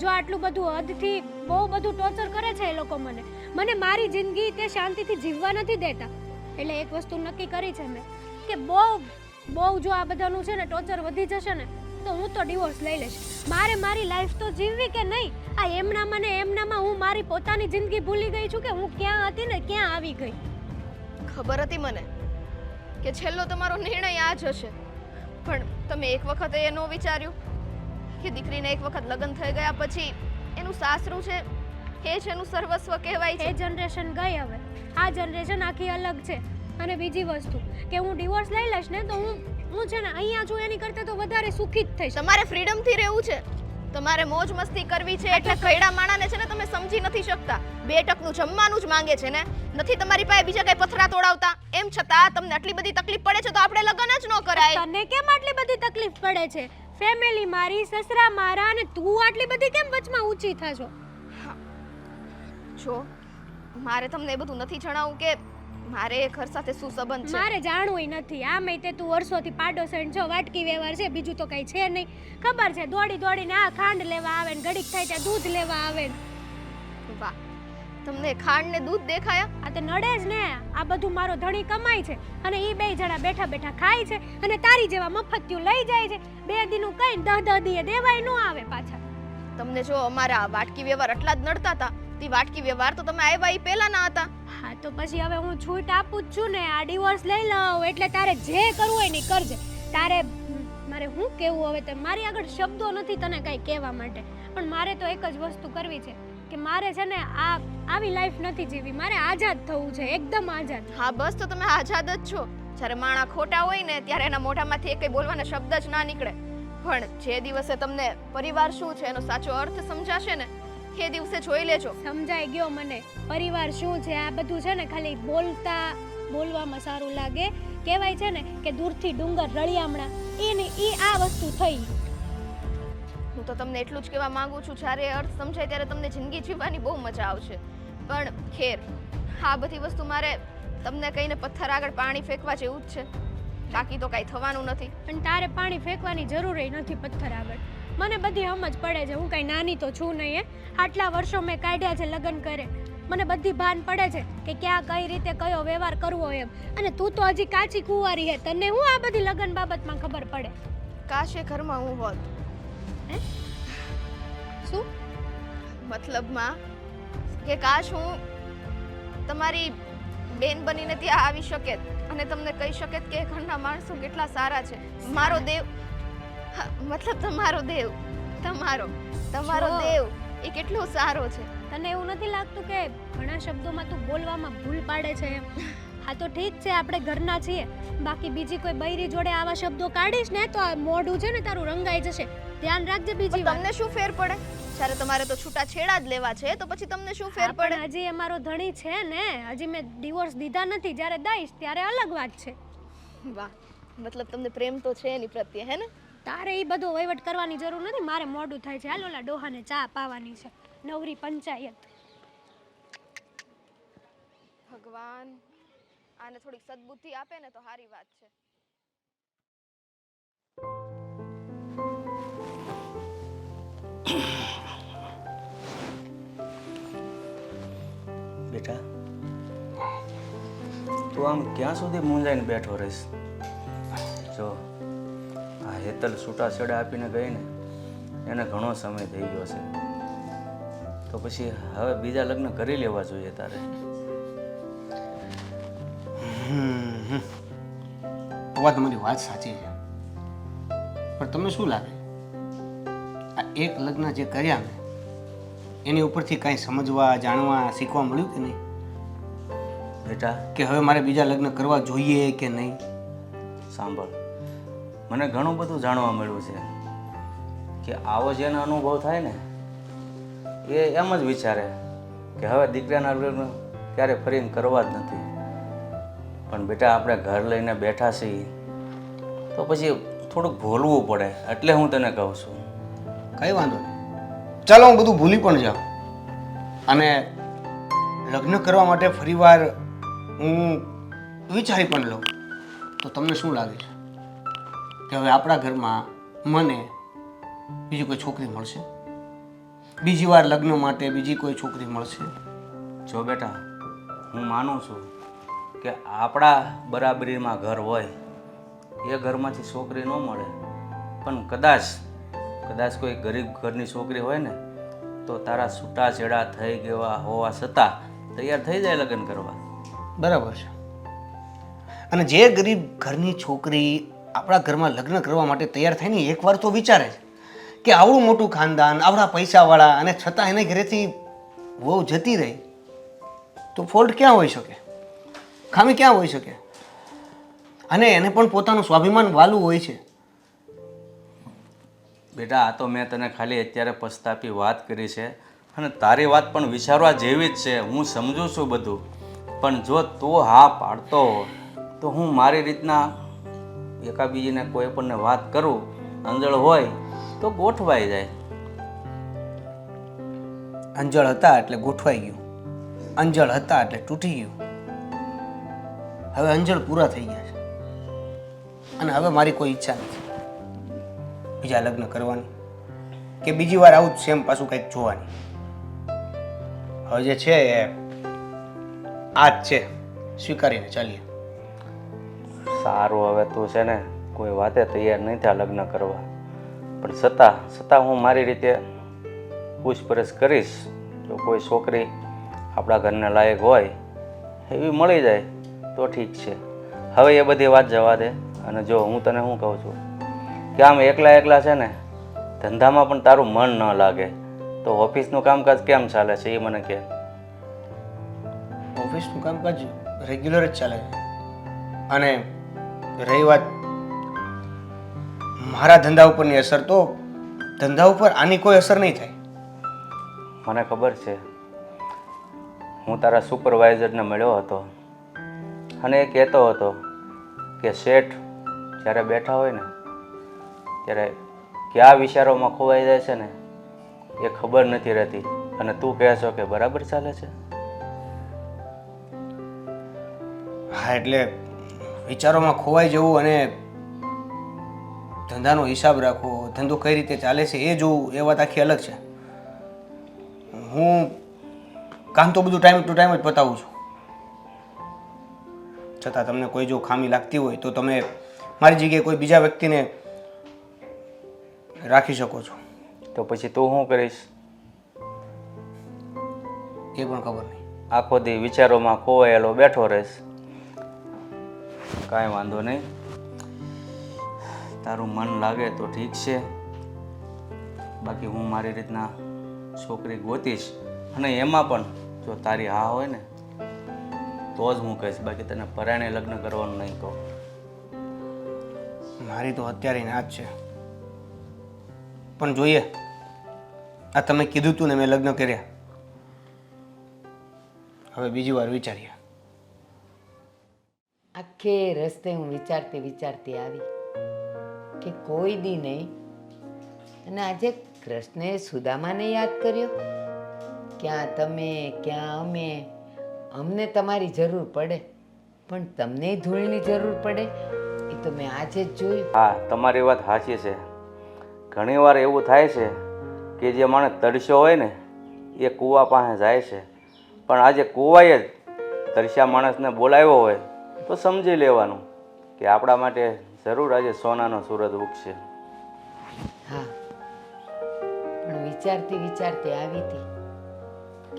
જો આટલું બધું હદથી બહુ બધું ટોર્ચર કરે છે એ લોકો મને મારી જિંદગી તે શાંતિથી જીવવા નથી દેતા. એટલે એક વસ્તુ નક્કી કરી છે મેં કે બહુ જો આ બધાનું છે ને ટોર્ચર વધી જશે ને તો હું તો ડિવોર્સ લઈ લઈશ. મારે મારી લાઈફ તો જીવવી કે નહીં? આ એમનામાં ને એમનામાં હું મારી પોતાની જિંદગી ભૂલી ગઈ છું કે હું ક્યાં હતી ને ક્યાં આવી ગઈ. ખબર હતી મને કે છેલ્લો તમારો નિર્ણય આ જ હશે, પણ તમે એક વખત એ ન વિચાર્યું કે દીકરીને એક વખત લગ્ન થઈ ગયા પછી એનું સાસરું છે એ જ એનું સર્વસ્વ કહેવાય છે. એ જનરેશન ગઈ, હવે આ જનરેશન આખી અલગ છે. અને બીજી વસ્તુ કે હું ડિવોર્સ લઈ લઈશ ને તો હું છે ને અહીંયા છું એની કરતાં તો વધારે સુખી જ થઈશ. તમારે ફ્રીડમથી રહેવું છે, તમારે મોજ મસ્તી કરવી છે, એટલે કઈડા માણાને છે ને તમે સમજી નથી શકતા. 2 ટકનું જમવાનું જ માંગે છે ને, નથી તમારી પાસે બીજા કઈ પથરા તોડાવતા. એમ છતાં તમને આટલી બધી તકલીફ પડે છે તો આપણે લગ્ન જ ન કરાય. તને કેમ આટલી બધી તકલીફ પડે છે? ફેમિલી મારી, સસરા મારા, અને તું આટલી બધી કેમ વચમાં ઊંચી થાશો? જો મારે તમને એ બધું નથી જણાવવું કે મારે એ ઘર સાથે શું સંબંધ છે. મારે જાણવું નથી. આમેય તે તું વર્ષોથી પાડોશણ છો, વાટકી વ્યવહાર છે, બીજું તો કઈ છે નહીં. ખબર છે દોડી દોડીને આ ખાંડ લેવા આવે ને ઘડીક થાય ત્યાં દૂધ લેવા આવે ને. વાહ, તમને ખાંડ ને દૂધ દેખાયા? આ તે નડે જ ને. આ બધું મારો ધણી કમાય છે અને ઈ 2 જણા બેઠા બેઠા ખાય છે અને તારી જેવા મફતિયું લઈ જાય છે. 2 દીનું કઈ 10 દીએ દેવાય ન આવે પાછા. તમને જો અમારા વાટકી વ્યવહાર એટલા જ નડતા હતા, તે વાટકી વ્યવહાર તો તમે આવ્યા ઈ પહેલા ના હતા. હા તો પછી હવે હું છૂટ આપું જ છું ને. આ ડિવોર્સ લઈ લઉં એટલે તારે જે કરવું હોય ને કરજે. તારે મારે શું કહેવું હવે? તે મારી આગળ શબ્દો નથી તને કંઈ કહેવા માટે. પણ મારે તો એક જ વસ્તુ કરવી છે કે મારે છે ને આવી લાઈફ નથી જીવી. મારે આઝાદ થવું છે, એકદમ આઝાદ. હા બસ, તો તમે આઝાદ જ છો. જ્યારે માણા ખોટા હોય ને ત્યારે એના મોઢામાંથી એકય બોલવાના શબ્દ જ ના નીકળે. પણ જે દિવસે તમને પરિવાર શું છે એનો સાચો અર્થ સમજાશે ને, એ દિવસે જોઈ લેજો. સમજાઈ ગયો મને પરિવાર શું છે. આ બધું છે ને ખાલી બોલવામાં સારું લાગે. કહેવાય છે ને કે દૂરથી ડુંગર રળિયામણા, ઈ આ વસ્તુ થઈ. હું તો તમને એટલું જ કહેવા માંગુ છું, જ્યારે એ અર્થ સમજાય ત્યારે તમને જિંદગી જીવવાની બહુ મજા આવશે. પણ ખેર, આ બધી વસ્તુ મારે તમને કહીને પથ્થર આગળ પાણી ફેંકવા જેવું જ છે. બાકી તો કાંઈ થવાનું નથી. પણ તારે પાણી ફેંકવાની જરૂર નથી પથ્થર આગળ. મને બધી સમજ પડે છે. હું કાંઈ નાની તો છું નહીં. આટલા વર્ષો મેં કાઢ્યા છે લગ્ન કરે. મને બધી ભાન પડે છે કે ક્યાં કઈ રીતે કયો વ્યવહાર કરવો એમ. અને તું તો હજી કાચી કુંવારી હે, તને હું આ બધી લગ્ન બાબતમાં ખબર પડે? કાશે ઘરમાં હું હોત. શું મતલબમાં કે કાશ હું તમારી બેન બનીને ત્યાં આવી શકે અને તમને કહી શકે કે ઘરના માણસો કેટલા સારા છે. મારો દેવ, મતલબ તમારો દેવ, તમારો દેવ એ કેટલો સારો છે. તને એવું નથી લાગતું કે ઘણા શબ્દોમાં તું બોલવામાં ભૂલ પાડે છે એમ? હા તો ઠીક છે, આપણે ઘરના છીએ. બાકી બીજી કોઈ બૈરી જોડે આવા શબ્દો કાઢીશ ને તો આ મોઢું છે ને તારું રંગાઈ જશે. ધ્યાન રાખજે. બીજી વાત, તમને શું ફેર પડે? જ્યારે તમારે તો છૂટા છેડા જ લેવા છે તો પછી તમને શું ફેર પડે? પણ હજી અમારો ધણી છે ને, હજી મેં ડિવોર્સ દીધા નથી. જ્યારે દઈશ ત્યારે અલગ વાત છે. વાહ, મતલબ તમને પ્રેમ તો છે એની પ્રત્યે, હે ને? તારે એ બધો વહીવટ કરવાની જરૂર નથી. મારે મોડું થાય છે. હાલ ઓલા ડોહાને ચા પાવાની છે. નવરી પંચાયત. ભગવાન આને થોડીક સદબુદ્ધિ આપે ને તો સારી વાત છે. બેટા, તું આમ ક્યાં સુધી મૂંઝાઈને બેઠો રહીશ? જો આ હેતલ છૂટાછેડા આપીને ગઈ ને એને ઘણો સમય થઈ ગયો છે. તો પછી હવે બીજા લગ્ન કરી લેવા જોઈએ તારે. તમારી વાત સાચી છે, પણ તમને શું લાગે આ એક લગ્ન જે કર્યા ને એની ઉપરથી કાંઈ સમજવા, જાણવા, શીખવા મળ્યું કે નહીં? બેટા કે હવે મારે બીજા લગ્ન કરવા જોઈએ કે નહીં? સાંભળ, મને ઘણું બધું જાણવા મળ્યું છે કે આવો જેનો અનુભવ થાય ને એ એમ જ વિચારે કે હવે દીકરાના લગ્ન ક્યારે ફરીને કરવા જ નથી. પણ બેટા આપણે ઘર લઈને બેઠા છીએ તો પછી થોડુંક ભૂલવું પડે, એટલે હું તને કહું છું. કંઈ વાંધો નહીં, ચાલો હું બધું ભૂલી પણ જાઉં અને લગ્ન કરવા માટે ફરીવાર હું વિચારી પણ લઉં. તો તમને શું લાગે છે કે હવે આપણા ઘરમાં મને બીજી કોઈ છોકરી મળશે? બીજી વાર લગ્ન માટે બીજી કોઈ છોકરી મળશે? જો બેટા, હું માનું છું કે આપણા બરાબરીમાં ઘર હોય એ ઘરમાંથી છોકરી ન મળે, પણ કદાચ કોઈ ગરીબ ઘરની છોકરી હોય ને તો તારા છૂટાછેડા થઈ ગયા હોવા છતાં તૈયાર થઈ જાય લગ્ન કરવા. બરાબર છે. અને જે ગરીબ ઘરની છોકરી આપણા ઘરમાં લગ્ન કરવા માટે તૈયાર થાય ને એકવાર તો વિચારે છે કે આવડું મોટું ખાનદાન, આવડા પૈસાવાળા, અને છતાં એને ઘરેથી વહુ જતી રહી તો ફોલ્ટ ક્યાં હોઈ શકે? ખામી ક્યાં હોઈ શકે? અને એને પણ પોતાનું સ્વાભિમાન વાલું હોય છે. બેટા આ તો મેં તને ખાલી અત્યારે પસ્તાપી વાત કરી છે અને તારી વાત પણ વિચારવા જેવી જ છે. હું સમજુ છું બધું, પણ જો તું હા પાડતો હો તો હું મારી રીતના એકાબીજીને કોઈ પણને વાત કરું, અંજળ હોય તો ગોઠવાઈ જાય. અંજળ હતા એટલે ગોઠવાઈ ગયું, અંજળ હતા એટલે તૂટી ગયું. હવે અંજળ પૂરા થઈ ગયા છે અને હવે મારી કોઈ ઈચ્છા નથી બીજા લગ્ન કરવાની કે બીજી વાર આવું જ સેમ પાછું કંઈક જોવાની. હવે જે છે એ આ જ છે, સ્વીકારીને ચાલીએ. સારું, હવે તું છે ને કોઈ વાતે તૈયાર નહીં થયા લગ્ન કરવા, પણ છતાં હું મારી રીતે પૂછપરછ કરીશ. જો કોઈ છોકરી આપણા ઘરને લાયક હોય એવી મળી જાય તો ઠીક છે. હવે એ બધી વાત જવા દે. અને જો હું તને શું કહું છું કે આમ એકલા છે ને ધંધામાં પણ તારું મન ન લાગે તો ઓફિસનું કામકાજ કેમ ચાલે છે એ મને કહે. ઓફિસનું કામકાજ રેગ્યુલર જ ચાલે છે. અને રહી વાત મારા ધંધા ઉપરની અસર, તો ધંધા ઉપર આની કોઈ અસર નહીં થાય. મને ખબર છે, હું તારા સુપરવાઇઝરને મળ્યો હતો અને એ કહેતો હતો કે શેઠ જ્યારે બેઠા હોય ને ત્યારે કયા વિચારોમાં ખોવાઈ જાય છે ને એ ખબર નથી રહેતી. અને તું કહે છો કે બરાબર ચાલે છે. હા, એટલે વિચારોમાં ખોવાઈ જવું અને ધંધાનો હિસાબ રાખવો, ધંધો કઈ રીતે ચાલે છે એ જોવું, એ વાત આખી અલગ છે. હું કામ તો બધું ટાઈમ ટુ ટાઈમ જ પતાવું છું. છતાં તમને કોઈ જો ખામી લાગતી હોય તો તમે મારી જગ્યાએ કોઈ બીજા વ્યક્તિને રાખી શકો છો. તો પછી તું શું કરીશ? એ પણ ખબર નહીં. આખો દી વિચારોમાં ખોવાયેલો બેઠો રહીશ. કાંઈ વાંધો નહીં, તારું મન લાગે તો ઠીક છે, બાકી હું મારી રીતના છોકરી ગોતીશ. અને એમાં પણ જો તારી હા હોય ને તો જ હું કહીશ, બાકી તને પરાયણે લગ્ન કરવાનું નહીં કહું. મારી તો અત્યારે ના જ છે, પણ જોઈએ. આ તમે કીધું તું ને મેં લગ્ન કર્યા, હવે બીજી વાર વિચારીએ. આખે રસ્તે હું વિચારતી આવી કે કોઈ દી નહીં, અને આજે કૃષ્ણએ સુદામાને યાદ કર્યો. ક્યાં તમે, ક્યાં અમે. અમને તમારી જરૂર પડે, પણ તમને ધૂળની જરૂર પડે એ તો મેં આજે જ જોયું. હા, તમારી વાત સાચી છે. ઘણીવાર એવું થાય છે કે જે માણસ તરસ્યો હોય ને એ કૂવા પાસે જાય છે, પણ આજે કૂવાએ જ તરસ્યા માણસને બોલાવ્યો હોય તો સમજી લેવાનું કે આપણા માટે જરૂર આજે સોનાનો સૂરજ ઉગશે. હા, પણ વિચારતી આવી હતી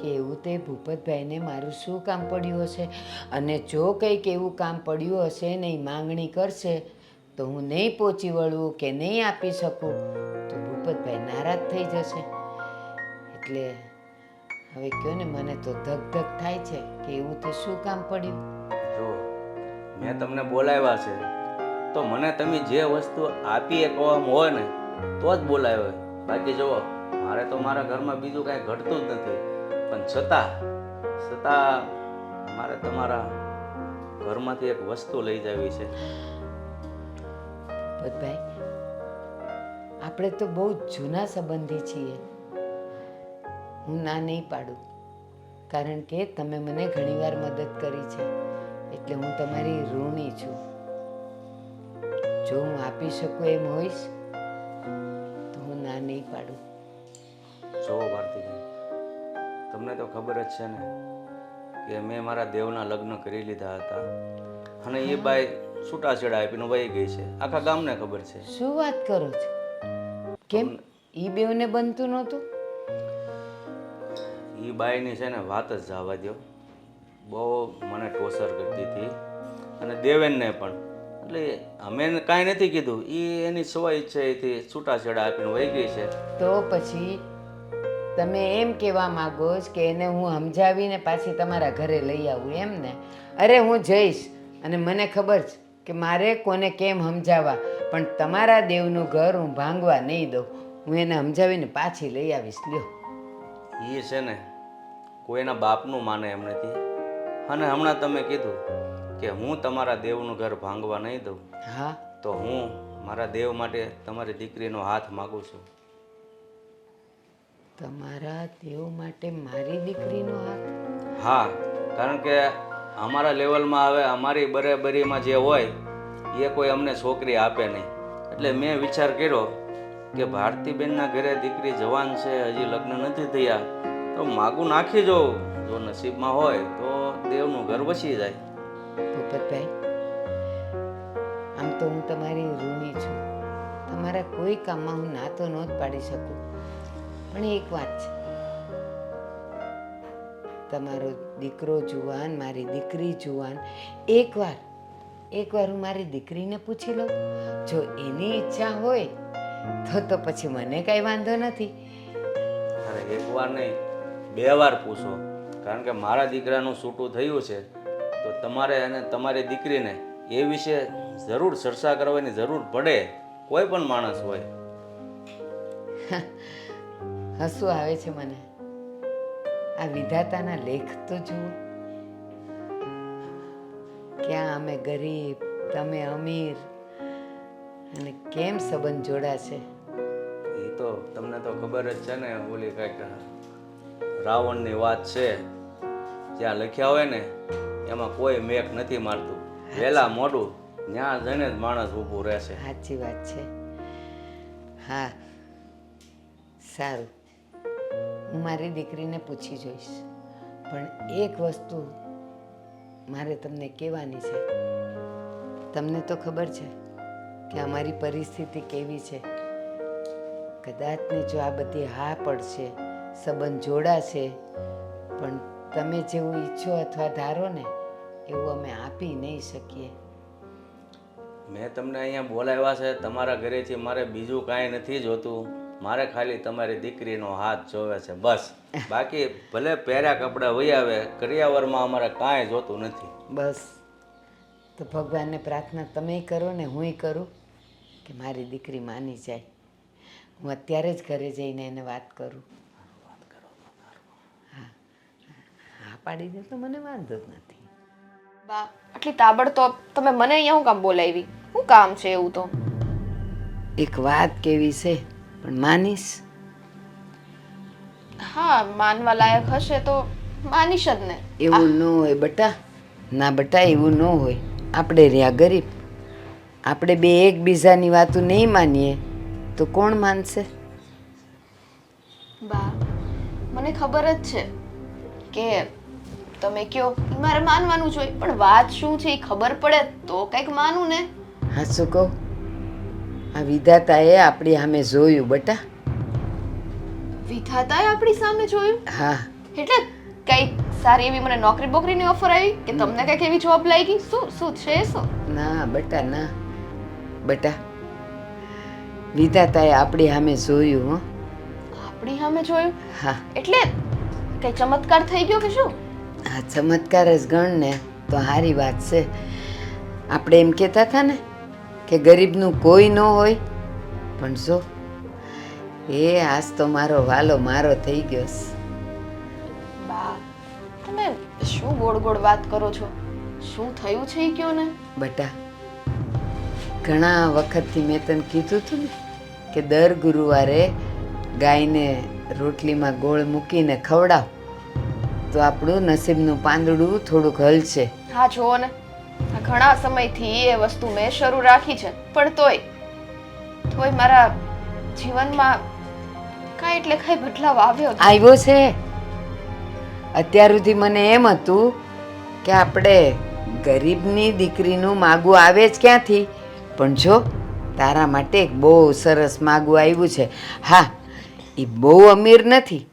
કે એવું તે ભૂપતભાઈને મારું શું કામ પડ્યું હશે, અને જો કંઈક એવું કામ પડ્યું હશે ને એ માંગણી કરશે તો હું નહીં પહોંચી વળું કે નહીં આપી શકું તો ભૂપતભાઈ નારાજ થઈ જશે. એટલે હવે કહો ને, મને તો ધક થાય છે કે એવું તે શું કામ પડ્યું. જો મેં તમને બોલાવ્યા છે તો મને તમે જે વસ્તુ આપી કહેવામાં હોય ને તો જ બોલાવ્યો. બાકી જુઓ, મારે તો મારા ઘરમાં બીજું કાંઈ ઘટતું જ નથી, પણ છતાં મારે તમારા ઘરમાંથી એક વસ્તુ લઈ જવી છે. ભૂપતભાઈ, આપણે તો બહુ જૂના સંબંધી છીએ. હું ના નહીં પાડું, કારણ કે તમે મને ઘણીવાર મદદ કરી છે, એટલે હું તમારી ઋણી છું. જો હું આપી શકું એમ હોઈશ તો હું ના નહીં પાડું. જો ભારતીબેન, તમને તો ખબર જ છે ને કે મેં મારા દેવના લગ્ન કરી લીધા હતા અને એ બાઈ છૂટાછેડા આપીને વહી ગઈ છે. આખા ગામને ખબર છે. શું વાત કરો છો? કેમ ઈ બેવને બનતું નહોતું? એ બાઈની છે ને વાત જ જવા દો. બહુ મને ટોર્ચર કરતી હતી અને દેવેનને પણ. એટલે અમે કાંઈ નથી કીધું, એ એની સ્વ ઈચ્છાએથી છૂટાછેડા આપીને વહી ગઈ છે. તો પછી તમે એમ કહેવા માંગો છો કે એને હું સમજાવીને પાછી તમારા ઘરે લઈ આવું, એમ ને? અરે હું જઈશ, અને મને ખબર છે કે મારે કોને કેમ સમજાવવા, પણ તમારા દેવનું ઘર હું ભાંગવા નહીં દઉં. હું એને સમજાવીને પાછી લઈ આવીશ. લ્યો. એ છે ને કોઈના બાપનું માને એમ નથી. અને હમણાં તમે કીધું કે હું તમારા દેવનું ઘર ભાંગવા નહીં દઉં, હા, તો હું મારા દેવ માટે તમારી દીકરીનો હાથ માગું છું. તમારા દેવ માટે મારી દીકરીનો હાથ? હા, કારણ કે અમારા લેવલમાં હવે અમારી બરાબરીમાં જે હોય એ કોઈ અમને છોકરી આપે નહીં. એટલે મેં વિચાર કર્યો કે ભારતીબેનના ઘરે દીકરી જવાન છે, હજી લગ્ન નથી થયા, તો માગું નાખી જોઉં. જો નસીબમાં હોય તો દેવનું ઘર વસી જાય. ભૂપતભાઈ, આમ તો હું તમારી ઋણી છું. તમારા કોઈ કામમાં હું ના તો ન જ પાડી શકું, પણ એક વાત છે, તમારો દીકરો જુવાન, મારી દીકરી જુવાન. એકવાર હું મારી દીકરીને પૂછી લઉં. જો એની ઈચ્છા હોય તો પછી મને કાંઈ વાંધો નથી. અરે એકવાર નહીં, 2 વાર પૂછો. કારણ કે મારા દીકરાનું છૂટું થયું છે, તો તમારે અને તમારી દીકરીને એ વિશે જરૂર ચર્ચા કરવાની જરૂર પડે, કોઈ પણ માણસ હોય. હસવું આવે છે મને. આ વિધાતાના લેખ તો જુઓ. ક્યાં અમે ગરીબ, તમે અમીર, અને કેમ સંબંધ જોડાશે. એ તો તમને તો ખબર જ છે ને, ઓલી કંઈક રાવણની વાત છે, જ્યાં લખ્યા હોય ને એમાં કોઈ મેક નથી મારતું. વહેલા મોડું ત્યાં જઈને જ માણસ ઊભું રહેશે. સાચી વાત છે. હા, સારું, હું મારી દીકરીને પૂછી જોઈશ. પણ એક વસ્તુ મારે તમને કહેવાની છે. તમને તો ખબર છે કે અમારી પરિસ્થિતિ કેવી છે. કદાચને જો આ બધી હા પડશે, સંબંધ જોડાશે, પણ તમે જેવું ઈચ્છો અથવા ધારો ને એવું અમે આપી નહીં શકીએ. મેં તમને અહીંયા બોલાવ્યા છે, તમારા ઘરેથી મારે બીજું કાંઈ નથી જોતું. મારે ખાલી તમારી દીકરીનો હાથ જોવે છે, બસ. બાકી ભલે પહેર્યા કપડાં વહી આવે, કરિયાવરમાં અમારે કાંઈ જોતું નથી. બસ, તો ભગવાનને પ્રાર્થના તમે કરો ને હુંય કરું કે મારી દીકરી માની જાય. હું અત્યારે જ ઘરે જઈને એને વાત કરું. હા પાડી દે તો મને વાંધો જ નથી. બા, આટલી તાબડતોબ તમે મને અહીંયા હું કામ બોલાવી? શું કામ છે એવું? તો એક વાત કેવી છે, પણ માનીશ? હા, માનવા લાયક હશે તો માનીશ જ ને. એવું ન હોય બટા, ના બટા, એવું ન હોય. આપણે રહ્યા ગરીબ, આપણે બે એકબીજાની વાતો નહીં માનીએ તો કોણ માનશે? બા, મને ખબર જ છે કે તમે કયો મારે માનવાનું જોઈએ, પણ વાત શું છે એ ખબર પડે તો કંઈક માનું ને. હા, શું કહું? આ વિધાતાએ આપણી સામે જોયું બટા. વિધાતાએ આપણી સામે જોયું? હા. એટલે કઈક સારી એવી મને નોકરી બોકરીની ઓફર આવી કે તમને કઈક એવી જોબ લાગી? શું છે શું? ના બટા, ના બટા, વિધાતાએ આપણી સામે જોયું. હો, આપણી સામે જોયું? હા. એટલે કઈ ચમત્કાર થઈ ગયો કે શું? આ ચમત્કાર જ ગણ ને તો સારી વાત છે. આપણે એમ કહેતા હતા ને કે ગરીબનું કોઈ ન હોય, પણ જો એ આજ તો મારો વાલો મારો થઈ ગયો છે. બા, તમે શું ગોળ ગોળ વાત કરો છો? શું થયું છે એ કયો ને. બટા, ઘણા વખતથી મેં તને કીધું હતું ને કે દર ગુરુવારે ગાયને રોટલીમાં ગોળ મૂકીને ખવડાવ તો આપણું નસીબનું પાંદડું થોડુંક હલશે. હા, જુઓ ને, આ ઘણા સમયથી એ વસ્તુ મેં શરૂ રાખી છે, પણ તોય મારા જીવનમાં કાંઈ એટલે કાંઈ બદલાવ આવ્યો છે. અત્યાર સુધી મને એમ હતું કે આપણે ગરીબની દીકરીનું માગું આવે જ ક્યાંથી, પણ જો તારા માટે એક બહુ સરસ માગું આવ્યું છે. હા, એ બહુ અમીર નથી,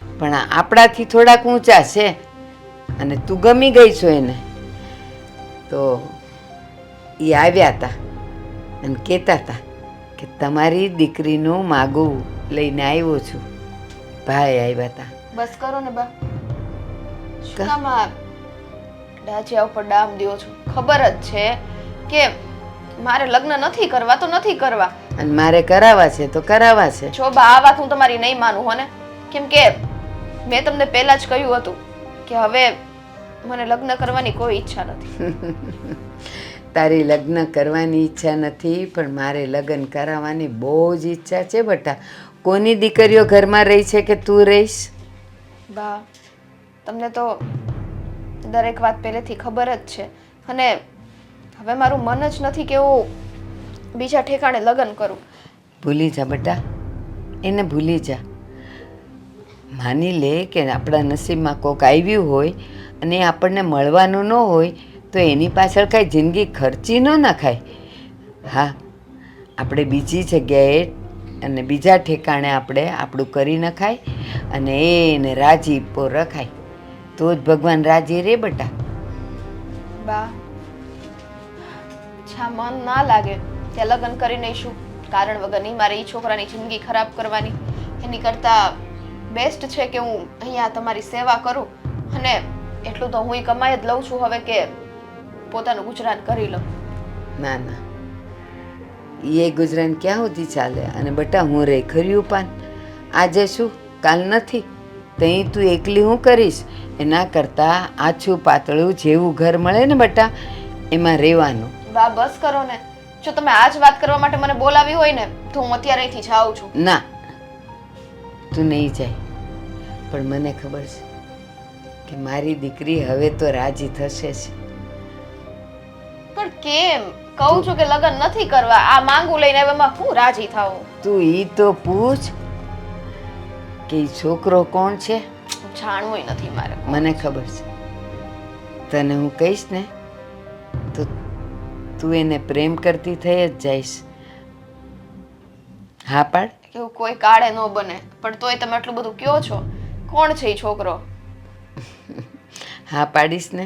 પણ આપણાથી થોડાક ઊંચા છે, અને તું ગમી ગઈ છો એને. તો એ આવ્યા હતા અને કહેતા હતા કે તમારી દીકરીનું માગું લઈને આવ્યો છું. ભાઈ આવ્યા હતા. બસ કરો ને બા, શું કામ આ ડાચિયા ઉપર ડામ દ્યો છો? ખબર જ છે કે મારે લગ્ન નથી કરવા તો નથી કરવા. અને મારે કરાવવા છે તો કરાવવા છે. જો બા આ વાત હું તમારી નહીં માનું હો ને, કેમ કે મેં તમને પહેલા જ કહ્યું હતું કે હવે મને લગ્ન કરવાની કોઈ ઈચ્છા નથી. તારી લગ્ન કરવાની ઈચ્છા નથી, પણ મારે લગ્ન કરાવવાની બહુ જ ઈચ્છા છે બટા. કોની દીકરીઓ ઘરમાં રહી છે કે તું રહીશ? બા તમને તો દરેક વાત પહેલેથી ખબર જ છે, અને હવે મારું મન જ નથી કે હું બીજા ઠેકાણે લગ્ન કરું. ભૂલી જા બટા, એને ભૂલી જા. માની લે કે આપણા નસીબમાં કોક આવ્યું હોય અને આપણને મળવાનું ન હોય તો એની પાછળ કાંઈ જિંદગી ખર્ચી ન નખાય. હા, આપણે બીજી જગ્યાએ અને બીજા ઠેકાણે આપણે આપણું કરી નખાય અને એને રાજીપો રખાય તો જ ભગવાન રાજી રે બટા. બા જ્યાં મન ના લાગે ત્યાં લગ્ન કરી નહીશું કારણ વગરની. મારે એ છોકરાની જિંદગી ખરાબ કરવાની એની કરતાં બેસ્ટ છે કે હું અહીંયા તમારી સેવા કરું, અને એટલું તો હું કમાઈ જ લઉં છું હવે કે પોતાનું ગુજરાન કરી લઉં. ના ના, એ ગુજરાન ક્યાં સુધી ચાલે? અને બટા હું રહી ખર્યું પાન, આજે શું કાલ નથી, તઈ તું એકલી હું કરીશ? એના કરતાં આછું પાતળું જેવું ઘર મળે ને બટા એમાં રહેવાનું. બા બસ કરો ને, જો તમે આ જ વાત કરવા માટે મને બોલાવી હોય ને તો હું અત્યારે અહીંથી જાઉં છું. ના, તું નહીં જાય, પણ મને ખબર છે કે મારી દીકરી હવે તો રાજી થશે જ. પણ કેમ? કહું છું કે લગ્ન નથી કરવા, આ માંગુ લઈને એમાં હું રાજી થાઉં? તું ઈ તો પૂછ કે ઈ છોકરો કોણ છે. જાણવું નથી મારે. મને ખબર છે, તને હું કહીશ ને તો તું એને પ્રેમ કરતી થઈ જ જઈશ. હા પાડ. એવું કોઈ કાળે ન બને, પણ તોય તમે આટલું બધું કયો છો. કોણ છે એ છોકરો? હા પાડીશ ને,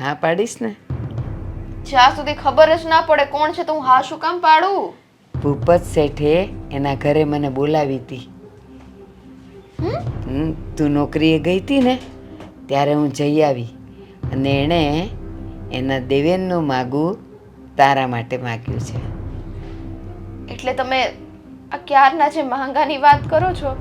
હા પાડીશ ને. જ્યાં સુધી ખબર જ ના પડે કોણ છે તો હું હા શું કામ પાડું? ભૂપત શેઠે એના ઘરે મને બોલાવી હતી. તું નોકરીએ ગઈ હતી ને ત્યારે હું જઈ આવી અને એણે એના દેવેનનું માગું તારા માટે માગ્યું છે. એટલે તમે આ ક્યારના જે માંગાની વાત કરો છો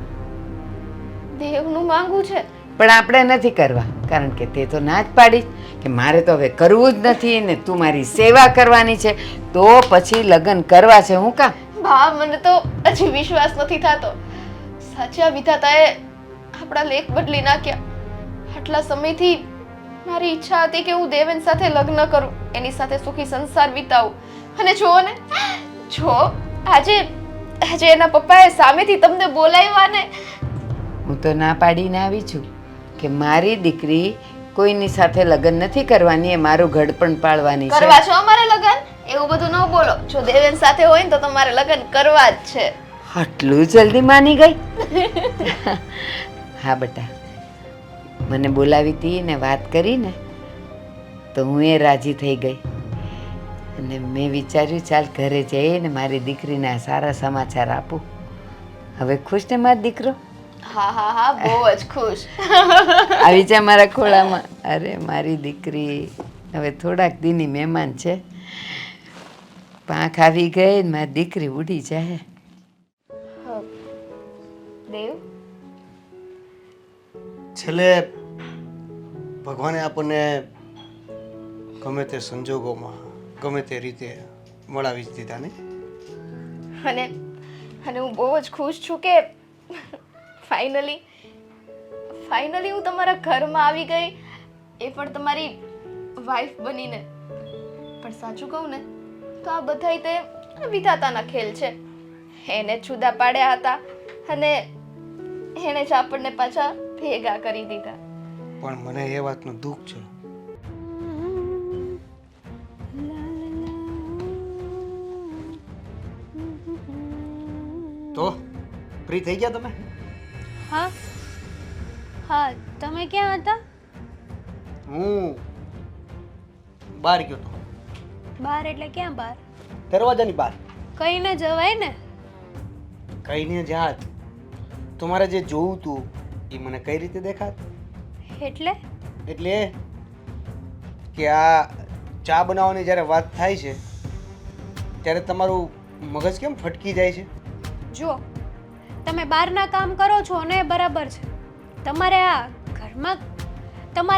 દેવનું માંગવું છે? પણ આપણે નથી કરવા, કારણ કે તે તો ના જ પાડી કે મારે તો હવે કરવું જ નથી ને તું મારી સેવા કરવાની છે, તો પછી લગ્ન કરવા છે. હું કામ? બા મને તો હજી વિશ્વાસ નથી થતો. સાચા વિધાતાએ આપણા લેખ બદલી નાખ્યા. આટલા સમયથી મારી ઈચ્છા હતી કે હું દેવેન સાથે લગ્ન કરું, એની સાથે સુખી સંસાર વિતાવું, અને જુઓ ને, જો આજે એના પપ્પાએ સામેથી તમને બોલાવ્યા ને. હું તો ના પાડીને આવી છું કે મારી દીકરી કોઈની સાથે લગ્ન નથી કરવાની, એ મારું ઘડપણ પાળવાની છે. કરવા છો અમારે લગ્ન? એવું બધું ન બોલો. જો દેવેન સાથે હોય ને તો તમારે લગ્ન કરવા જ છે. આટલું જલ્દી માની ગઈ? હા બેટા, મને બોલાવી હતી ને વાત કરીને તો હું એ રાજી થઈ ગઈ અને મેં વિચાર્યું ચાલ ઘરે જઈને મારી દીકરીના સારા સમાચાર આપું. હવે ખુશ ને મારો દીકરો? હા હા હા, બહુ જ ખુશ. આવી જા મારા ખોળામાં. અરે મારી દીકરી હવે થોડાક દીની મહેમાન છે. પાંખ આવી ગઈ ને મારી દીકરી ઉડી જાય. દેવ, છેલ્લે ભગવાને આપણને ગમે તે સંજોગોમાં ગમે તે રીતે મળાવી જ દીધા ને. અને હું બહુ જ ખુશ છું કે ફાઇનલી હું તમારા ઘરમાં આવી ગઈ, એ પણ તમારી વાઈફ બનીને. પણ સાચું કહું ને તો આ બધાય તે વિધાતાના ખેલ છે. એને જુદા પાડ્યા હતા અને એણે જ આપણને પાછા ભેગા કરી દીધા. પણ મને એ વાતનું દુઃખ છે. તો ફ્રી થઈ ગયા તમે? હા હા, તમે ક્યાં હતા? હું બહાર ગયો તો. બહાર એટલે ક્યાં બહાર? દરવાજાની બહાર. કઈને જવાય ને. કહીને જાત તો મારે જે જોવું તું એ મને કઈ રીતે દેખાત? એટલે એટલે કે આ ચા બનાવવાની જ્યારે વાત થાય છે ત્યારે તમારું મગજ કેમ ફટકી જાય છે? જો તમે બહારના કામ કરો છો અને એ બરાબર છે. તમારે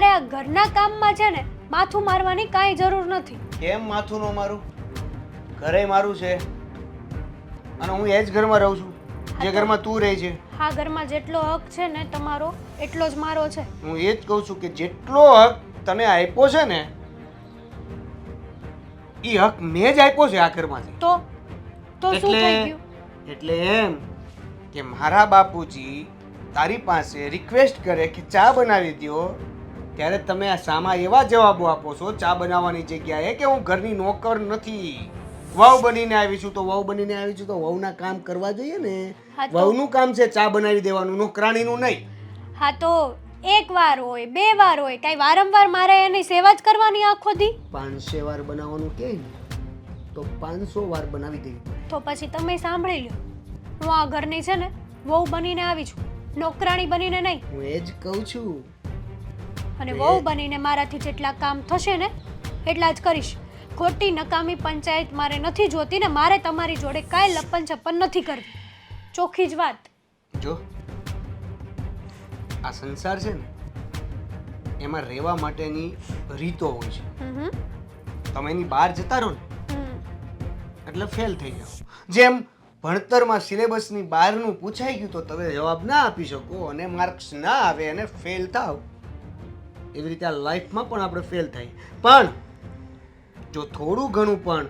આ ઘરના કામમાં છે ને માથું મારવાની કાંઈ જરૂર નથી. કેમ માથું ન મારું? ઘરે મારું છે અને હું એ જ ઘરમાં રહું છું જે ઘરમાં તું રહે છે. આ ઘરમાં જેટલો હક છે ને તમારો એટલો જ મારો છે. હું એ જ કહું છું કે જેટલો હક તને આપ્યો છે ને એ હક મેં જ આપ્યો છે આ ઘરમાંથી. તો શું થઈ ગયું? એટલે એમ કે મારા બાપુજી તારી પાસે રિક્વેસ્ટ કરે કે ચા બનાવી દ્યો ત્યારે તમે આ સામા એવા જવાબો આપો છો ચા બનાવવાની જગ્યાએ કે હું ઘરની નોકર નથી, વહુ બનીને આવી છું. તો વહુ બનીને આવી છું તો વહુના કામ કરવા જોઈએ ને. હા તો- વહુનું કામ છે ચા બનાવી દેવાનું, નોકરાણીનું નહીં. હા તો એક વાર હોય, બે વાર હોય, કાંઈ વારંવાર મારે એની સેવા જ કરવાની આખો દી? 500 વાર બનાવવાનું કે તો 500 વાર બનાવી દેવી પડે. તો પછી તમે સાંભળી લો, હું આ ઘરની છે ને વહુ બનીને આવી છું, નોકરાણી બનીને નહીં. હું એ જ કહું છું. અને વહુ બનીને મારાથી જેટલા કામ થશે ને એટલા જ કરીશ. ખોટી નકામી પંચાયત મારે નથી જોતી ને મારે તમારી જોડે કાંઈ લપન છપ્પન નથી કરવી. ચોખ્ખી જ વાત. જો આ સંસાર છે ને એમાં રહેવા માટેની રીતો હોય છે. હમ. તમે એની બહાર જતા રહો ને હમ. એટલે ફેલ થઈ જાઓ. જેમ ભણતરમાં સિલેબસની બહારનું પૂછાઈ ગયું તો તમે જવાબ ના આપી શકો અને માર્ક્સ ના આવે અને ફેલ થાવ, એવી રીતે આ લાઈફમાં પણ આપણે ફેલ થાય. પણ જો થોડું ઘણું પણ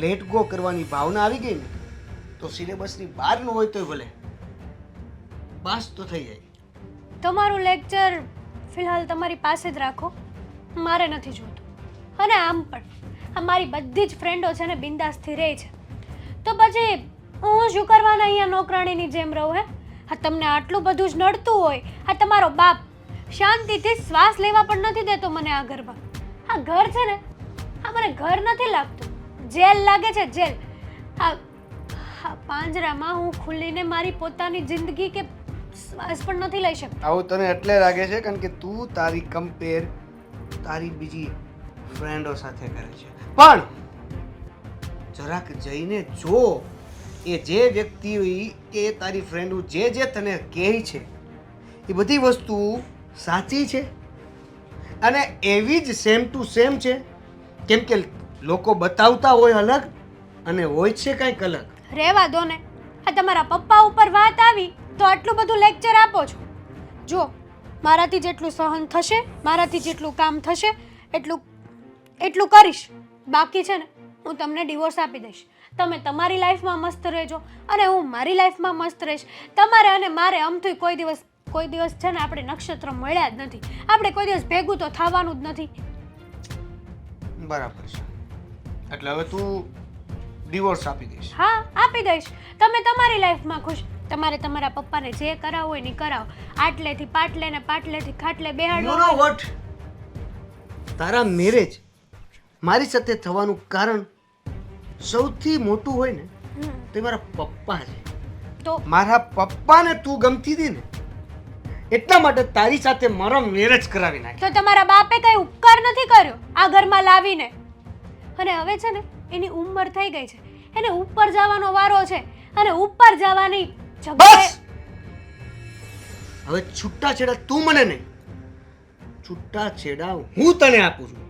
લેટ ગો કરવાની ભાવના આવી ગઈ ને તો સિલેબસની બહારનું હોય તોય ભલે પાસ તો થઈ જાય. તમારું લેક્ચર ફિલહાલ તમારી પાસે જ રાખો, મારે નથી જોતું. અને આમ પણ આ મારી બધી જ ફ્રેન્ડો છે ને બિંદાસથી રહે છે, તો પછી હું શું કરવાના અહીંયા નોકરાણીની જેમ રહું? હા તમને આટલું બધું જ નડતું હોય, હા તમારો બાપ શાંતિથી શ્વાસ લેવા પણ નથી દેતો મને આ ઘરમાં. આ ઘર છે ને આ મને ઘર નથી લાગતું, જેલ લાગે છે, જેલ. હા હા પાંજરામાં હું ખુલ્લીને મારી પોતાની જિંદગી કે શ્વાસ પણ નથી લઈ શકતી. આવું તને એટલે લાગે છે કારણ કે તું તારી કમ્પેર તારી બીજી ફ્રેન્ડો સાથે કરે છે. પણ જરાક જઈને જો એ જે વ્યક્તિ કે તારી ફ્રેન્ડો જે તને કહે છે એ બધી વસ્તુ સાચી છે અને એવી જ સેમ ટુ સેમ છે. કેમ કે લોકો બતાવતા હોય અલગ અને હોય છે કંઈક અલગ. રહેવા દો ને. આ તમારા પપ્પા ઉપર વાત આવી તો આટલું બધું લેક્ચર આપો છો. જો મારાથી જેટલું સહન થશે, મારાથી જેટલું કામ થશે એટલું કરીશ. બાકી છે ને હું તમને ડિવોર્સ આપી દઈશ. તમે તમારી લાઈફમાં મસ્ત રહેજો અને હું મારી લાઈફમાં મસ્ત રહીશ. તમારે અને મારે આમથી કોઈ દિવસ છે ને આપણે નક્ષત્ર મળ્યા જ નથી. આપણે કોઈ દિવસ ભેગું તો થવાનું જ નથી. બરાબર છે. એટલે હવે તું ડિવોર્સ આપી દઈશ? હા આપી દઈશ. તમે તમારી લાઈફમાં ખુશ. તમારે તમારા પપ્પાને જે કરાવવું હોય ને કરાવો. આટલેથી પાટલે ને પાટલેથી ખાટલે બેહાડો. યુ નો વોટ, તારા મેરેજ મારી સાથે થવાનું કારણ સૌથી મોટું હોય ને તે મારા પપ્પા છે. તો મારા પપ્પાને તું ગમતી હતી ને એટલા માટે તારી સાથે મારો મેરેજ કરાવી નાખ્યો. તો તમારા બાપે કઈ ઉપકાર નથી કર્યો આ ઘરમાં લાવીને. અને હવે છે ને એની ઉંમર થઈ ગઈ છે, એને ઉપર જવાનો વારો છે અને ઉપર જવાની જગ્યાએ બસ હવે છૂટાછેડા તું મને નહીં, છૂટાછેડા હું તને આપું છું.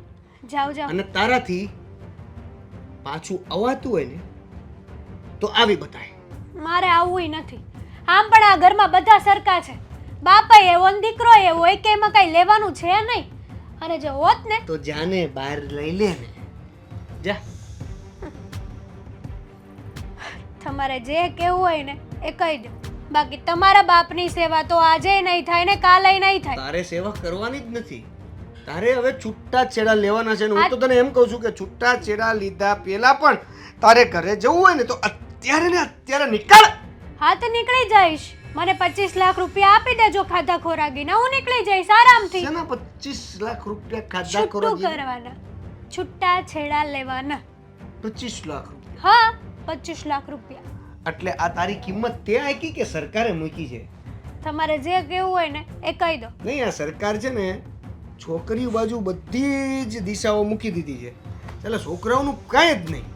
જાઓ જાઓ. અને તારાથી પાછું અવાતું હોય ને તો આવી બતાય. મારે આવવું નથી. આમ પણ આ ઘરમાં બધા સરખા છે. બાપા એવો ને દીકરો એવો હોય કે એમાં કઈ લેવાનું છે નહીં. અને જો હોત ને તો જાને બહાર લઈ લે ને જા. તમારે જે કહેવું હોય ને એ કહી દો. બાકી તમારા બાપની સેવા તો આજે નહીં થાય ને કાલે નહીં થાય. તારે સેવા કરવાની જ નથી. તારે હવે છૂટા છેડા લેવાના છે ને હું તો તને એમ કહું છું કે છૂટા છેડા લીધા પહેલા પણ તારે ઘરે જવું હોય ને તો અત્યારે ને અત્યારે નીકળ. હા તો નીકળી જઈશ. મને 25 લાખ રૂપિયા આપી દેજો ખાધા ખોરાકીના, હું નીકળી જઈશ આરામથી. શેના 25 લાખ રૂપિયા ખાધા છૂટું ખોરાકી? કરવાના, છૂટા છેડા લેવાના. 25 લાખ રૂપિયા? હા 25 લાખ રૂપિયા. એટલે આ તારી કિંમત તે આંકી કે સરકારે મૂકી છે? તમારે જે કહેવું હોય ને એ કહી દો. નહીં, આ સરકાર છે ને છોકરીઓ બાજુ બધી જ દિશાઓ મૂકી દીધી છે એટલે છોકરાઓનું કાંઈ જ નહીં.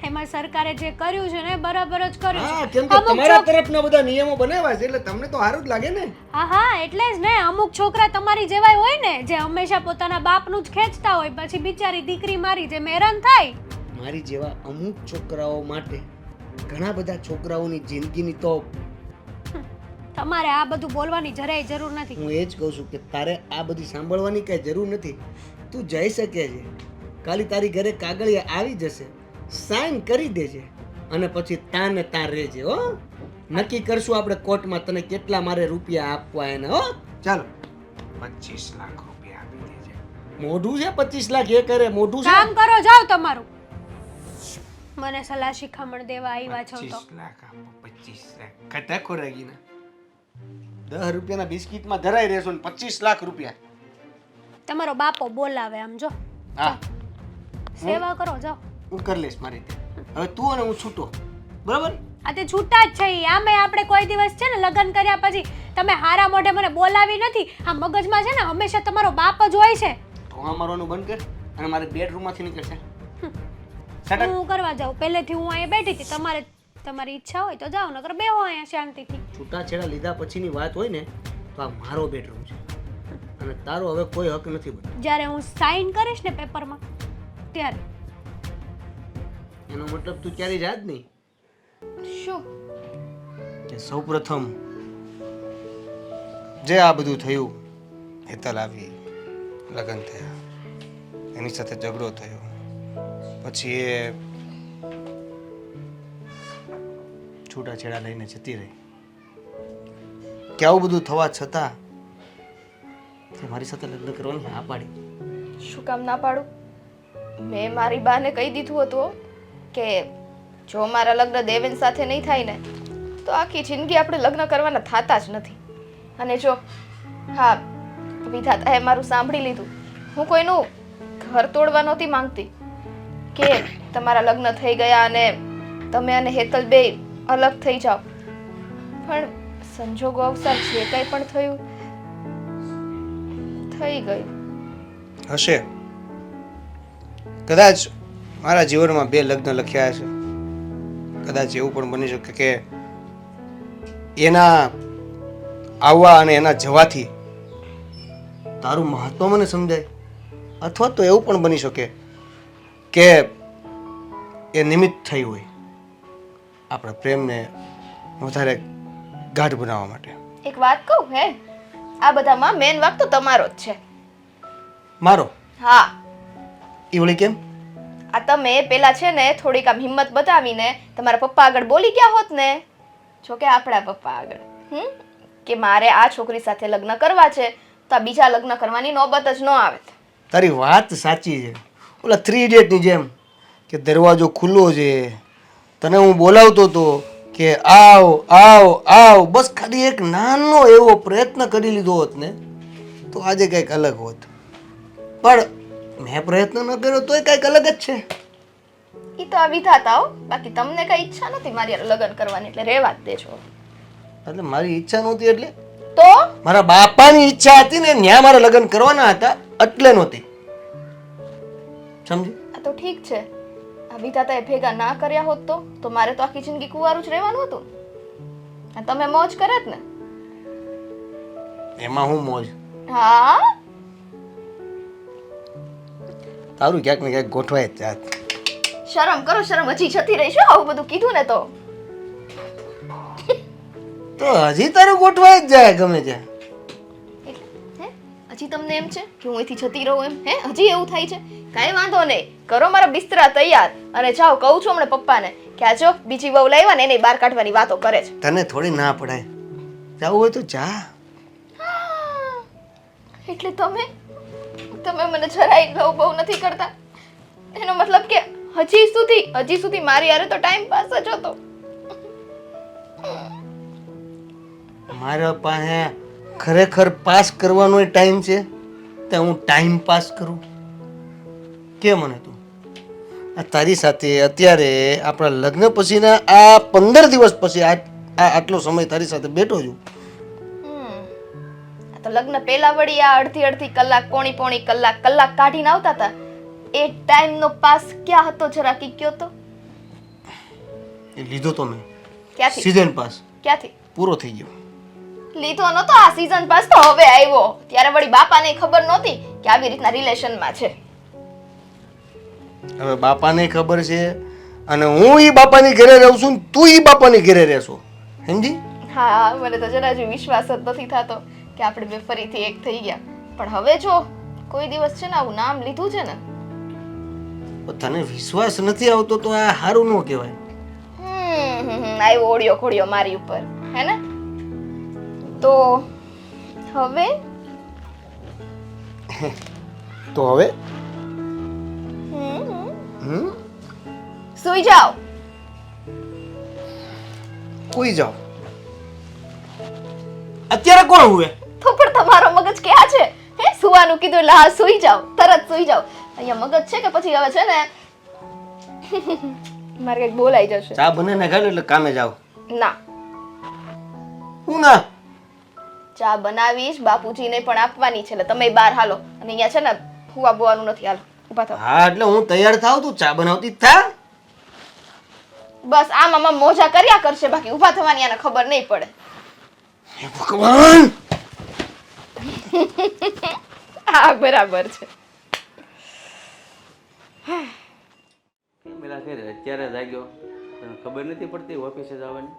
એમાં સરકારે જે કર્યું છે ને બરાબર જ કર્યું હા છે. કેમ કે અમુક તમારા છોક- તરફના બધા નિયમો બનાવ્યા છે એટલે તમને તો સારું જ લાગે ને. હા એટલે જ ને અમુક છોકરા તમારી જેવાય હોય ને જે હંમેશા પોતાના બાપનું જ ખેંચતા હોય પછી બિચારી દીકરી મારી જે હેરાન થાય. મારી જેવા અમુક છોકરાઓ માટે ઘણા બધા છોકરાઓની જિંદગીની તો તમારે આ બધું બોલવાની જરાય જરૂર નથી. હું એ જ કહું છું કે તારે આ બધી સાંભળવાની કાંઈ જરૂર નથી. તું જઈ શકે છે કાલી તારી ઘરે કાગળિયા આવી જશે, સાઈન કરી દેજે અને પછી તાને તાર રહેજે હો. નક્કી કરશું આપણે કોર્ટમાં તને કેટલા મારે રૂપિયા આપવા એને હો. ચાલો 25 લાખ રૂપિયા આપી દેજે. મોઢું છે 25 લાખ એ કરે મોઢું છે. કામ કરો જાઓ તમારું. મને સલાહ શિખામણ દેવા આવ્યા છો તો 25 લાખ આપો 25 લાખ કટા ખોરાગીના 10 રૂપિયાના બિસ્કિટમાં ધરાઈ રહેશો ને 25 લાખ રૂપિયા. તમારો બાપો બોલાવે આમ જો હા સેવા કરો જાઓ. હું કરી લઈશ મારી રીતે. હવે તું અને હું છૂટો બરાબર. આ તે છૂટા જ છે ઈ. આમે આપણે કોઈ દિવસ છે ને લગ્ન કર્યા પછી તમે હારા મોઢે મને બોલાવી નથી. આ મગજમાં છે ને હંમેશા તમારો બાપ જ હોય છે. તો મારવાનું બંધ કર અને મારે બેડરૂમમાંથી નીકળશે. સટક. હું કરવા જાઉં પહેલેથી હું અહીંયા બેઠી હતી. તમારે તમારી ઈચ્છા હોય તો જાઓ નકર બેહો અહીંયા શાંતિથી. છૂટાછેડા લીધા પછીની વાત હોય ને તો આ મારો બેડરૂમ છે અને તારો હવે કોઈ હક નથી બનતો. જ્યારે હું સાઈન કરીશ ને પેપરમાં ત્યારે એનો મતલબ તું ક્યારેય યાદ નહીં શું? કે સૌપ્રથમ જે આ બધું થયું, હેતલ આવી, લગ્ન થયા, એની સાથે ઝઘડો થયો, પછી એ છૂટાછેડા લઈને જતી રહી, કે આવું બધું થવા છતાં તે મારી સાથે લગ્ન કરવાની હા પાડી. શું કામ ના પાડું? મેં મારી બાને કહી દીધું હતું કે જો મારા લગ્ન દેવેન સાથે નહીં થાય ને તો આખી જિંદગી આપણે લગ્ન કરવાના થતા જ નથી. અને જો હા વિધાતાએ મારું સાંભળી લીધું. હું કોઈનું ઘર તોડવા નહોતી માંગતી કે તમારા લગ્ન થઈ ગયા અને તમે અને હેતલ બે અલગ થઈ જાઓ, પણ સંજોગો અવસર જે કંઈ પણ થયું થઈ ગયું. હશે કદાચ મારા જીવનમાં 2 લગ્ન લખ્યા છે. કદાચ એવું પણ બની શકે કે એના આવવા અને એના જવાથી તારું મહત્વ મને સમજાય, અથવા તો એવું પણ બની શકે કે એ નિમિત્ત થઈ હોય આપણા પ્રેમને વધારે ગાઢ બનાવવા માટે. એક વાત કહું હે, આ બધામાં મેન વાક તો તમારો જ છે. મારો હા, એ વળી કેમ? આ તમે પેલા છે ને થોડીક આમ હિંમત બતાવીને તમારા પપ્પા આગળ બોલી ગયા હોત ને, જો કે આપણા પપ્પા આગળ કે મારે આ છોકરી સાથે લગ્ન કરવા છે તો આ બીજા લગ્ન કરવાની નોબત જ ન આવે. તારી વાત સાચી છે. ઓલા 3 ઇડિયટની જેમ કે દરવાજો ખુલ્લો છે, તને હું બોલાવતો હતો કે આવ આવ આવ, બસ ખાલી એક નાનો એવો પ્રયત્ન કરી લીધો હોત ને તો આજે કંઈક અલગ હોત. પણ મેં પ્રયત્ન ન કર્યો તોય કંઈક અલગ જ છે. એ તો આ વિધાતા હો, બાકી તમને કઈ ઈચ્છા નથી મારી હારે લગ્ન કરવાની એટલે રહેવા જ દેજો. એટલે મારી ઈચ્છા નહોતી એટલે તો મારા બાપાની ઈચ્છા હતી ને ત્યાં મારે લગ્ન કરવાના હતા એટલે નહોતી. સમજી? આ તો ઠીક છે, આ વિધાતાએ ભેગા ના કર્યા હોત તો મારે તો આખી જિંદગી કુંવારું જ રહેવાનું હતું. આ તમે મોજ કરે જ ને. એમાં હું મોજ. હા, તારું ક્યાંક ને ક્યાંક ગોઠવાય જ જાત. શરમ કરો, શરમ હજી જતી રહીશું આવું બધું કીધું ને તો. તો હજી તારું ગોઠવાય જ જાય ગમે ત્યાં. એટલે હે હજી તમને એમ છે કે હું અહીંથી જતી રહું એમ? હે હજી એવું થાય છે? કાંઈ વાંધો નહીં, કરો મારા બિસ્તરા તૈયાર અને જાઓ. કહું છું હમણાં પપ્પાને કે આ જો બીજી વહુ લાવ્યા ને એને બહાર કાઢવાની વાતો કરે છે. તને થોડી ના પડાય, જવું હોય તો જા. એટલે તમે મને જરાય લવ બહુ નથી કરતા. એનો મતલબ કે હજી સુધી મારી હારે તો ટાઈમ પાસ જ હતો. મારા પાસે ખરેખર પાસ કરવાનો ટાઈમ છે તો હું ટાઈમ પાસ કરું કે? મને તું આ તારી સાથે અત્યારે આપણા લગ્ન પછીના આ 15 દિવસ પછી આટલો સમય તારી સાથે બેઠો છું. તો લગ્ન પહેલા વળી આ અડધી કલાક પોણી કલાક કાઢીને આવતા હતા. એ ટાઈમનો પાસ ક્યાં હતો જરા કી કયો તો? એ લીધો તો મેં ક્યાંથી? સીઝન પાસ ક્યાંથી પૂરો થઈ ગયો. લીધો નતો. આ સીઝન પાસ તો હવે આવ્યો. ત્યારે વળી બાપાને ખબર નહોતી કે આવી રીતના રિલેશનમાં છે. હવે બાપાને ખબર છે અને હું ઈ બાપાની ઘરે રહું છું ને તું ઈ બાપાની ઘરે રહેશો, સમજી? હા, મને તો જરા જ વિશ્વાસ જ નથી થતો કે આપણે બે ફરીથી એક થઈ ગયા. પણ હવે જો કોઈ દિવસ છે ને આવું નામ લીધું છે ને, તને વિશ્વાસ નથી આવતો તો આ સારું ન કહેવાય. આવ્યો ઓડિયો ખોડિયો મારી ઉપર, હે ને? તો હવે સુઈ જાઓ. કોઈ જાઓ. અત્યારે કોણ હુએ? તો પણ તમારો મગજ ક્યાં છે? હે, સુવાનું કીધું એટલે હા સુઈ જાઓ, તરત સુઈ જાઓ. અહીંયા મગજ છે કે પછી હવે છે ને મારે કંઈક બોલાઈ જશે. ચા બનાવીને ખાઈ લો એટલે કામે જાઓ. ના, હું ના ચા બનાવીશ, બાપુજીને પણ આપવાની છે, એટલે તમે બહાર હાલો. અને અહીંયા છે ને હુવા બોવાનું નથી, હાલો ઊભા થાઓ. હા એટલે હું તૈયાર થાવ તું ચા બનાવતી જ થા. બસ આમ મોજા કર્યા કરશે, બાકી ઊભા થવાની આને ખબર નહીં પડે. હે ભગવાન! હા, બરાબર છે. કેમ પેલા કે અત્યારે જાગ્યો તને ખબર નથી પડતી ઓફિસે જવાની?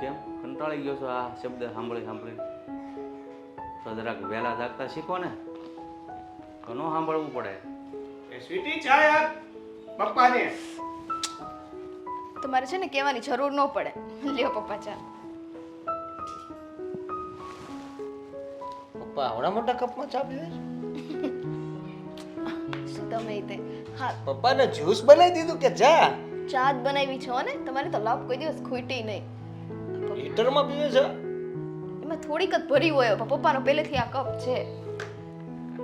કેમ કંટાળી ગયો છો આ શબ્દ સાંભળી? તો જરાક વહેલા જાગતા શીખો ને, તો ન સાંભળવું પડે. એ સ્વીટી ચા યાર પપ્પાને. તમારે છે ને કહેવાની જરૂર ન પડે. લ્યો પપ્પા ચા. પપ્પા આવડા મોટા કપમાં ચા પીવે છે? શું તમે તે? હા, પપ્પાને જ્યુસ બનાવી દીધું કે ચા? ચા જ બનાવી છો ને? તમારે તો લાભ કોઈ દિવસ ખૂટી નહીં. લીટરમાં પીવે છે? એમાં થોડીક જ ભરી હોય. પપ્પાનો પહેલેથી આ કપ છે.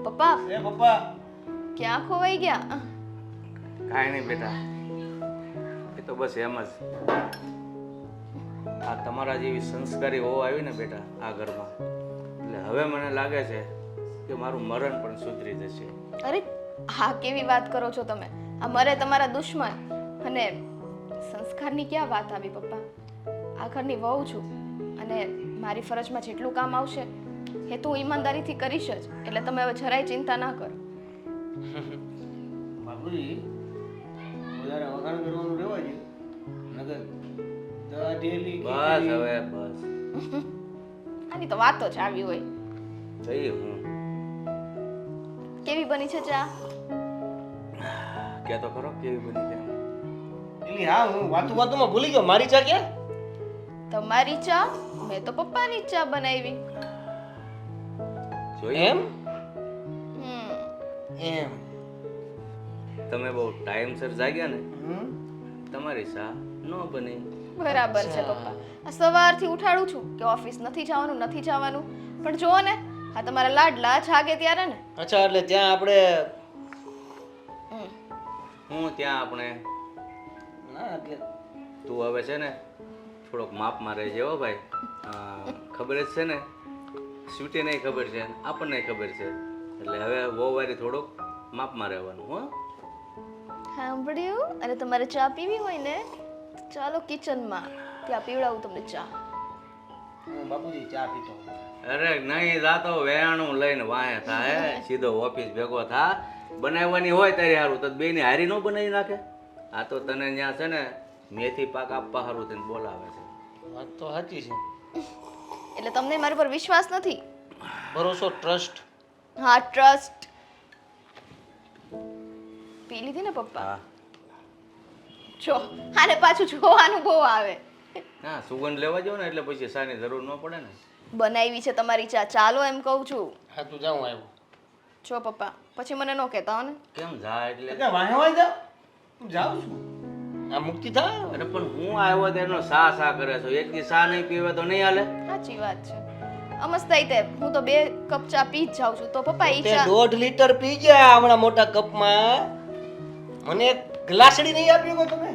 પપ્પા એ પપ્પા ક્યાં ખોવાઈ ગયા? કાંઈ નહીં બેટા, એ તો બસ એમ જ. આ તમારા જેવી સંસ્કારી હોવ આવી ને બેટા આ ઘરમાં, એટલે હવે મને લાગે છે કે મારું મરણ પણ સુધરી જશે. અરે હા, કેવી વાત કરો છો તમે? આ મરે તમારા દુશ્મન અને સંસ્કારની ક્યાં વાત આવી પપ્પા? આ ઘરની વહુ છું અને મારી ફરજમાં જેટલું કામ આવશે એ તો હું ઈમાનદારીથી કરીશ જ. એટલે તમે હવે જરાય ચિંતા ના કરો. બાપુજી વધારે વખાણ કરવાનું રહેવા દે, નકર દાઢેલી બસ હવે બસ આની તો વાતો જ આવી હોય. જઈએ હું કેવી બની છે ચા? કે તો ખરો કેવી બની કેમ? એલી હા, હું વાતુમાં ભૂલી ગયો. મારી ચા ક્યાં? તમારી ચા? મેં તો પપ્પાની જ ચા બનાવી. જોઈએ એમ હમ એમ તમે બહુ ટાઈમસર જાગ્યા ને, તમારી સા ન બની. બરાબર છે પપ્પા. આ સવારથી ઉઠાડું છું કે ઓફિસ નથી જવાનું, પણ જુઓ ને આ તમારા લાડલા જાગે ત્યારે ને. અચ્છા, એટલે ત્યાં આપણે હું ત્યાં આપણે ના એટલે તું હવે છે ને થોડોક માપમાં રહેજે હો ભાઈ. ખબર જ છે ને, સ્વીટી નહીં ખબર છે, આપણને ખબર છે, એટલે હવે વહુવારી થોડુંક માપમાં રહેવાનું. હો સાંભળ્યું? અને તમારે ચા પીવી હોય ને તો ચાલો કિચનમાં, ત્યાં પીવડાવું તમને ચા. હું બાપુજી ચા પીતો. અરે નહીં જાતો વેણું લઈને વાંહે થાય, સીધો ઓફિસ ભેગો થા. બનાવવાની હોય ત્યારે સારું, તો બેની હારી ન બનાવી નાખે. આ તો તને ત્યાં છે ને મેથી પાક આપવા સારું થઈને બોલાવે છે. વાત તો સાચી છે. એટલે તમને મારા પર વિશ્વાસ નથી? ભરોસો, ટ્રસ્ટ. હા, ટ્રસ્ટ. પી લીધી ને પપ્પા? હા જો આને પાછું જોવાનું બહુ આવે. ના, સુગંધ લેવા જાવ ને એટલે પછી સાની જરૂર ન પડે ને. બનાવી છે તમારી ચા, ચાલો એમ કહું છું. હા, તું જાઉં આવ્યો. જો પપ્પા પછી મને ન કહેતા હો ને. કેમ જા એટલે? એટલે વાહે વાહે જા. હું જાઉં છું. આ મુક્તિ થા. અરે પણ હું આવ્યો તેનો સા કરે છો, એક દી સા નહીં પીવે તો નહીં હાલે. સાચી વાત છે. અમસ્તા તે હું તો 2 કપ ચા પી જ જાઉં છું, તો પપ્પા ઈ તે ચા 1.5 લીટર પી ગયા આવડા મોટા કપમાં. મને એક ગ્લાસડી નહીં આપ્યો કોઈ તમે?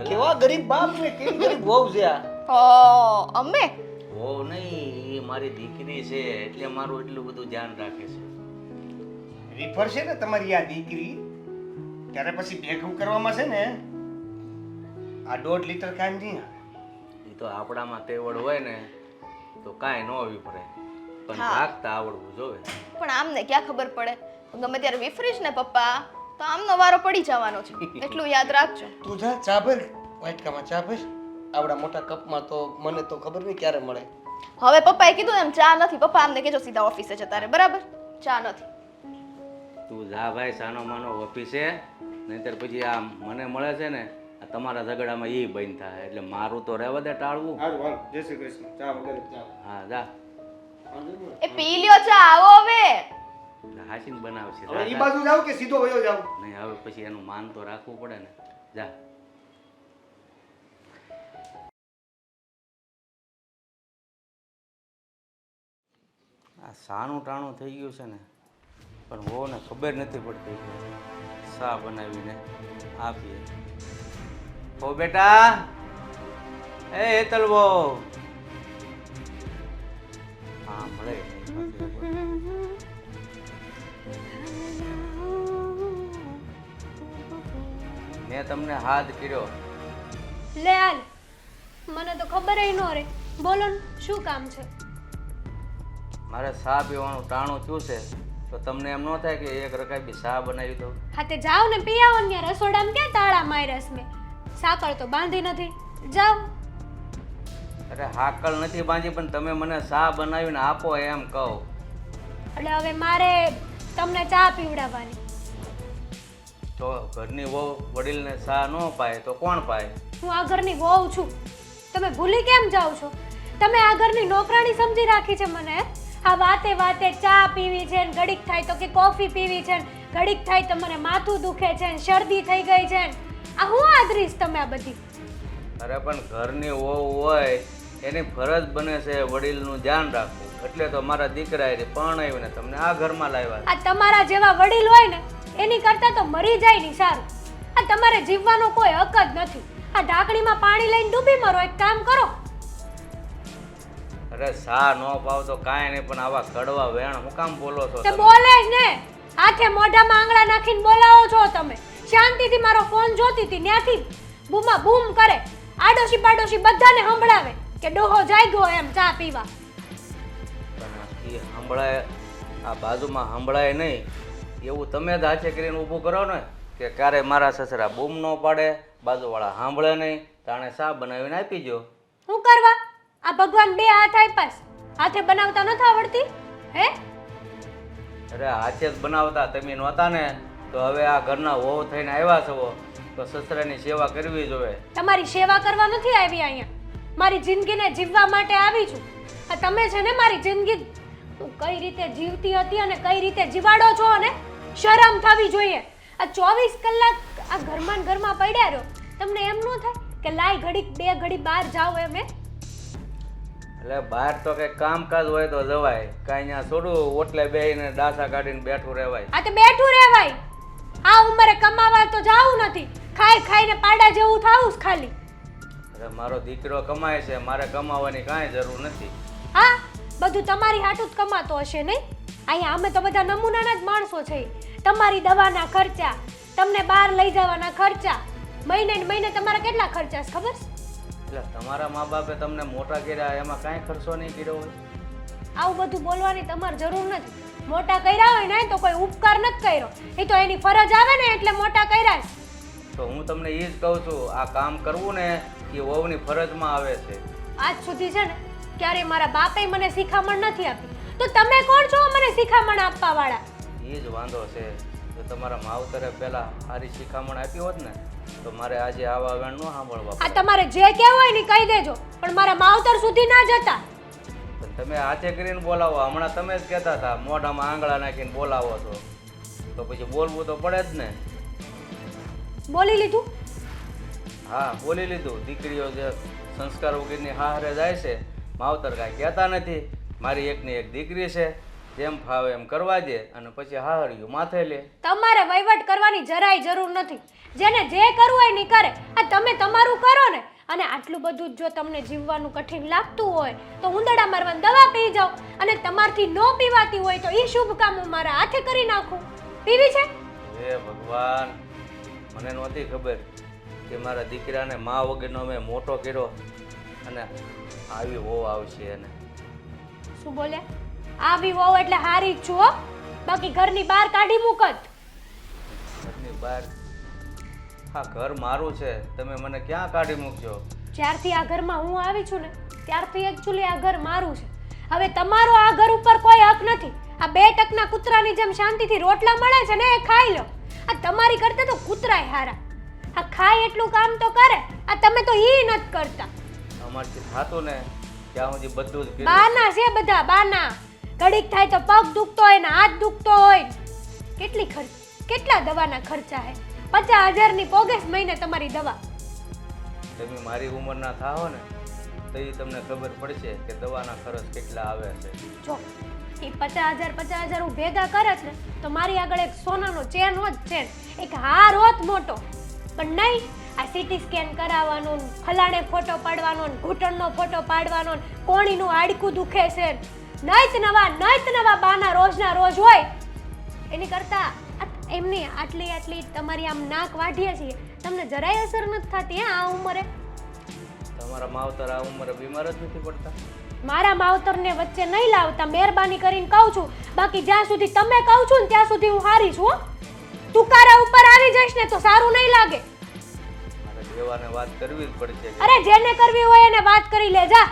કેવા ગરીબ બાપ ને કેવી ગરીબ વહુ છે આ. અમે હો નહીં, એ મારી દીકરી છે એટલે મારું એટલું બધું ધ્યાન રાખે છે. રીફર છે ને તમારી આ દીકરી, ત્યારે પછી ભેગું કરવામાં છે ને આ 1.5 લીટર કાંઈ નહીં આવે. એ તો આપણામાં તેવડ હોય ને તો કાંઈ ન વિફરે, પણ હા. રાખતા આવડવું જોવે. પણ આમને ક્યાં ખબર પડે, ગમે ત્યારે વિફરીશ ને પપ્પા તો આમનો વારો પડી જવાનો છે, એટલું યાદ રાખજો. તું જા ચા ભર, વાટકામાં ચા ભર. આવડા મોટા કપમાં તો મને તો ખબર નહીં ક્યારે મળે. હવે પપ્પાએ કીધું એમ ચા નથી, પપ્પા આમને કહેજો સીધા ઓફિસે જતા રહે, બરાબર? ચા નથી. તું જા ભાઈ, સાનો માનો ઓફિસે, નહીંતર પછી આ મને મળે છે ને આ તમારા ઝઘડામાં એ બંધ થાય, એટલે મારું તો રહેવા દે ટાળવું. હારું હાલ, જય શ્રી કૃષ્ણ. ચા વગર ચા. હા જા, એ પી લ્યો ચા, આવો હવે. હાસીને બનાવશે. હવે જા, ઈ જા. બાજુ જાવ કે સીધો વયો જાવ? નહીં, હવે પછી એનું માન તો રાખવું પડે ને. જા. આ સાનું ટાણું થઈ ગયું છે ને, પણ વહુને ખબર નથી પડતી. સા બનાવીને આપીએ. હો બેટા, એ હેતલ વહુ. હા મળે. મેં તમને હાથ કર્યો. લે હાલ, મને તો ખબર ન રહે. બોલો ને, શું કામ છે? મારે સા પીવાનું ટાણું થયું છે, તો તમને એમ ન થાય કે એક રકાઈ બી સા બનાવી દો? હા તે જાઓ ને પી આવો ને. ત્યાં રસોડામાં ક્યાં તાળા માર્યાસ મેં? સાકર તો બાંધી નથી. જાઓ. અરે હાકલ નથી બાંધી, પણ તમે મને સા બનાવીને આપો એમ કહો. એટલે હવે મારે તમને ચા પીવડાવવાની. તો ઘરની વહુ વડીલને સા ન પાય તો કોણ પાય? હું આ ઘરની વહુ છું. તમે ભૂલી કેમ જાઓ છો? તમે આ ઘરની નોકરાણી સમજી રાખી છે મને? આ વાતે વાતે ચા પીવી છે ને ઘડીક થાય તો કે કોફી પીવી છે ને ઘડીક થાય તો મને માથું દુખે છે ને શરદી થઈ ગઈ છે ને આ હું આદરીશ તમે આ બધી? અરે પણ ઘરની વહુ હોય એની ફરજ બને છે વડીલનું ધ્યાન રાખવું, એટલે તો મારા દીકરાએ પરણાવીને તમને આ ઘરમાં લાવ્યા. આ તમારા જેવા વડીલ હોય ને એની કરતાં તો મરી જાય નહીં સારું. આ તમારે જીવવાનો કોઈ હક જ નથી. આ ઢાંકણીમાં પાણી લઈને ડૂબી મરો. એક કામ કરો. અરે સા ન પાવ તો કાંઈ નહીં, પણ આવા કડવા વેણ હું કામ બોલો છો તે તમે? બોલે જ ને, હાથે મોઢામાં આંગળા નાખીને બોલાવો છો તમે. શાંતિથી મારો ફોન જોતી હતી, ત્યાંથી બૂમા બૂમ કરે, આડોશી પાડોશી બધાને સંભળાવે કે ડોહો જાગ્યો એમ ચા પીવા. પણ એ સંભળાય, આ બાજુમાં સંભળાય નહીં એવું તમે જ હાથે કરીને ઊભું કરો ને, કે ક્યારે મારા સસરા બૂમ ન પાડે, બાજુવાળા સાંભળે નહીં, તાણે સા બનાવીને આપી દો. શું કરવા? આ ભગવાન બે હાથ આપ્યા છે, હાથે બનાવતા નથી આવડતી હે? અરે હાથે જ બનાવતા તમે નહોતા ને, તો હવે આ ઘરના વહુ થઈને આવ્યા છો તો સસરાની સેવા કરવી જોઈએ. તમારી સેવા કરવા નથી આવી અહીંયા, મારી જિંદગીને જીવવા માટે આવી છું. આ તમે છે ને મારી જિંદગી હું કઈ રીતે જીવતી હતી અને કઈ રીતે જીવાડો છો, અને શરમ થવી જોઈએ. આ 24 કલાક આ ઘરમાં ને ઘરમાં પડ્યા રહ્યો, તમને એમ ન થાય કે લાય ઘડીક બે ઘડી બહાર જાઓ એમ? એટલે બહાર તો કંઈક કામકાજ હોય તો જવાય, કાંઈ અહીંયા થોડું ઓટલે બેસીને ડાસા કાઢીને બેઠું રહેવાય. આ તો બેઠું રહેવાય. આ ઉંમરે કમાવા તો જાવું નથી, ખાઈ ખાઈને પાડા જેવું થાવું જ ખાલી. અરે મારો દીકરો કમાય છે, મારે કમાવાની કાંઈ જરૂર નથી. હા, બધું તમારી હાટું જ કમાતો હશે નહીં? અહીંયા અમે તો બધા નમૂનાના જ માણસો છે. તમારી દવાના ખર્ચા, તમને બહાર લઈ જવાના ખર્ચા, મહિને ને મહિને તમારા કેટલા ખર્ચા છે ખબર છે? એટલે તમારા મા બાપે તમને મોટા કર્યા, એમાં કાંઈ ખર્ચો નહીં કર્યો હોય? આવું બધું બોલવાની તમારે જરૂર નથી. મોટા કર્યા હોય ને તો કોઈ ઉપકાર નથી કર્યો, એ તો એની ફરજ આવે ને એટલે મોટા કર્યા છે. તો હું તમને એ જ કહું છું, આ કામ કરવું ને એ વહુની ફરજમાં આવે છે. આજ સુધી છે ને ક્યારે મારા બાપે મને શિખામણ નથી આપી, તો તમે કોણ છો મને શિખામણ આપવા વાળા? એ જ વાંધો છે. જો તમારા માવતરે પહેલા સારી શિખામણ આપી હોત ને તો મારે આજે આવા વેણ ન સાંભળવા આ પડે. તમારે જે કહેવું હોય ને કહી દેજો, પણ મારા માવતર સુધી ના જતા. પણ તમે હાથે કરીને બોલાવો, હમણાં તમે જ કહેતા હતા મોઢામાં આંગળા નાખીને બોલાવો છો, તો પછી બોલવું તો પડે જ ને. બોલી લીધું? હા બોલી લીધું. દીકરીઓ જે સંસ્કાર વગરની હારે જાય છે, માવતર કાંઈ કહેતા નથી. મારી એકની એક દીકરી છે, જેમ ફાવે એમ કરવા દે અને પછી હાહરિયું માથે લે. તમારે વહીવટ કરવાની જરાય જરૂર નથી. જેને જે કરવું હોય ને ઈ કરે. આ તમે તમારું કરો ને. અને આટલું બધું જો તમને જીવવાનું કઠિન લાગતું હોય તો ઉંદરડા મારવાની દવા પી જાઓ. અને તમારથી ન પીવાતી હોય તો એ શુભ કામ હું મારા હાથે કરી નાખું. પીવી છે? હે ભગવાન, મને નહોતી ખબર કે મારા દીકરાને મા વગરનો મેં મોટો કર્યો અને આવી વહુ આવશે. એને શું બોલે? આવી વહુ એટલે હારી જ છું હો. બાકી ઘરની બહાર કાઢી મૂકત. ઘરની બહાર? હા, ઘર મારું છે, તમે મને ક્યાં કાઢી મૂકજો? જ્યારથી આ ઘરમાં હું આવી છું ને ત્યારથી એકચ્યુઅલી આ ઘર મારું છે. હવે તમારો આ ઘર ઉપર કોઈ હક નથી. આ 2 ટકના કૂતરાની જેમ શાંતિથી રોટલા મળે છે ને એ ખાઈ લો. આ તમારી કરતા તો કૂતરાય હારા. આ ખાય એટલું કામ તો કરે. આ તમે તો ઈ નથી કરતા. અમારથી થાતું ને ત્યાં સુધી બધું જ કર્યું. બાના છે બધા બાના. ઘડીક થાય તો પગ દુખતો હોય ને હાથ દુખતો હોય. કેટલા દવાના ખર્ચા હે? 50,000 ની પોગેસ મહિને તમારી દવા. તમે મારી ઉંમરના થાઓ ને તો એ તમને ખબર પડશે કે દવાના ખર્ચ કેટલા આવે છે. જો એ 50,000 હું ભેગા કરે છે ને તો મારી આગળ એક સોનાનો ચેન હોત, ચેન એક હાર હોત મોટો. પણ નહીં, આ સીટી સ્કેન કરાવવાનો, ફલાણે ફોટો પાડવાનો, ઘૂંટણનો ફોટો પાડવાનો, કોણીનું હાડકું દુખે છે, નઈત નવા બાના રોજના રોજ હોય. એની કરતા એમની આટલી તમારી આમ નાક વાઢીએ છીએ તમને જરાય અસર નથી થતી આ ઉંમરે. તમારા માવતર આ ઉંમરે બીમાર જ નથી પડતા? મારા માવતરને વચ્ચે નહીં લાવતા, મહેરબાની કરીને કહું છું. બાકી જ્યાં સુધી તમે કહું છું ને ત્યાં સુધી હું હારી છું. તુકારા ઉપર આવી જઈશ ને તો સારું નહીં લાગે. મારે દેવાને વાત કરવી જ પડશે. અરે જેને કરવી હોય એને વાત કરી લે જા.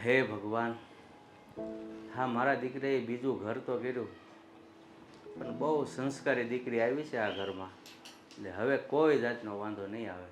હે ભગવાન, હા, મારા દીકરાએ બીજું ઘર તો કર્યું પણ બહુ સંસ્કારી દીકરી આવી છે આ ઘરમાં, એટલે હવે કોઈ જાતનો વાંધો નહીં આવે.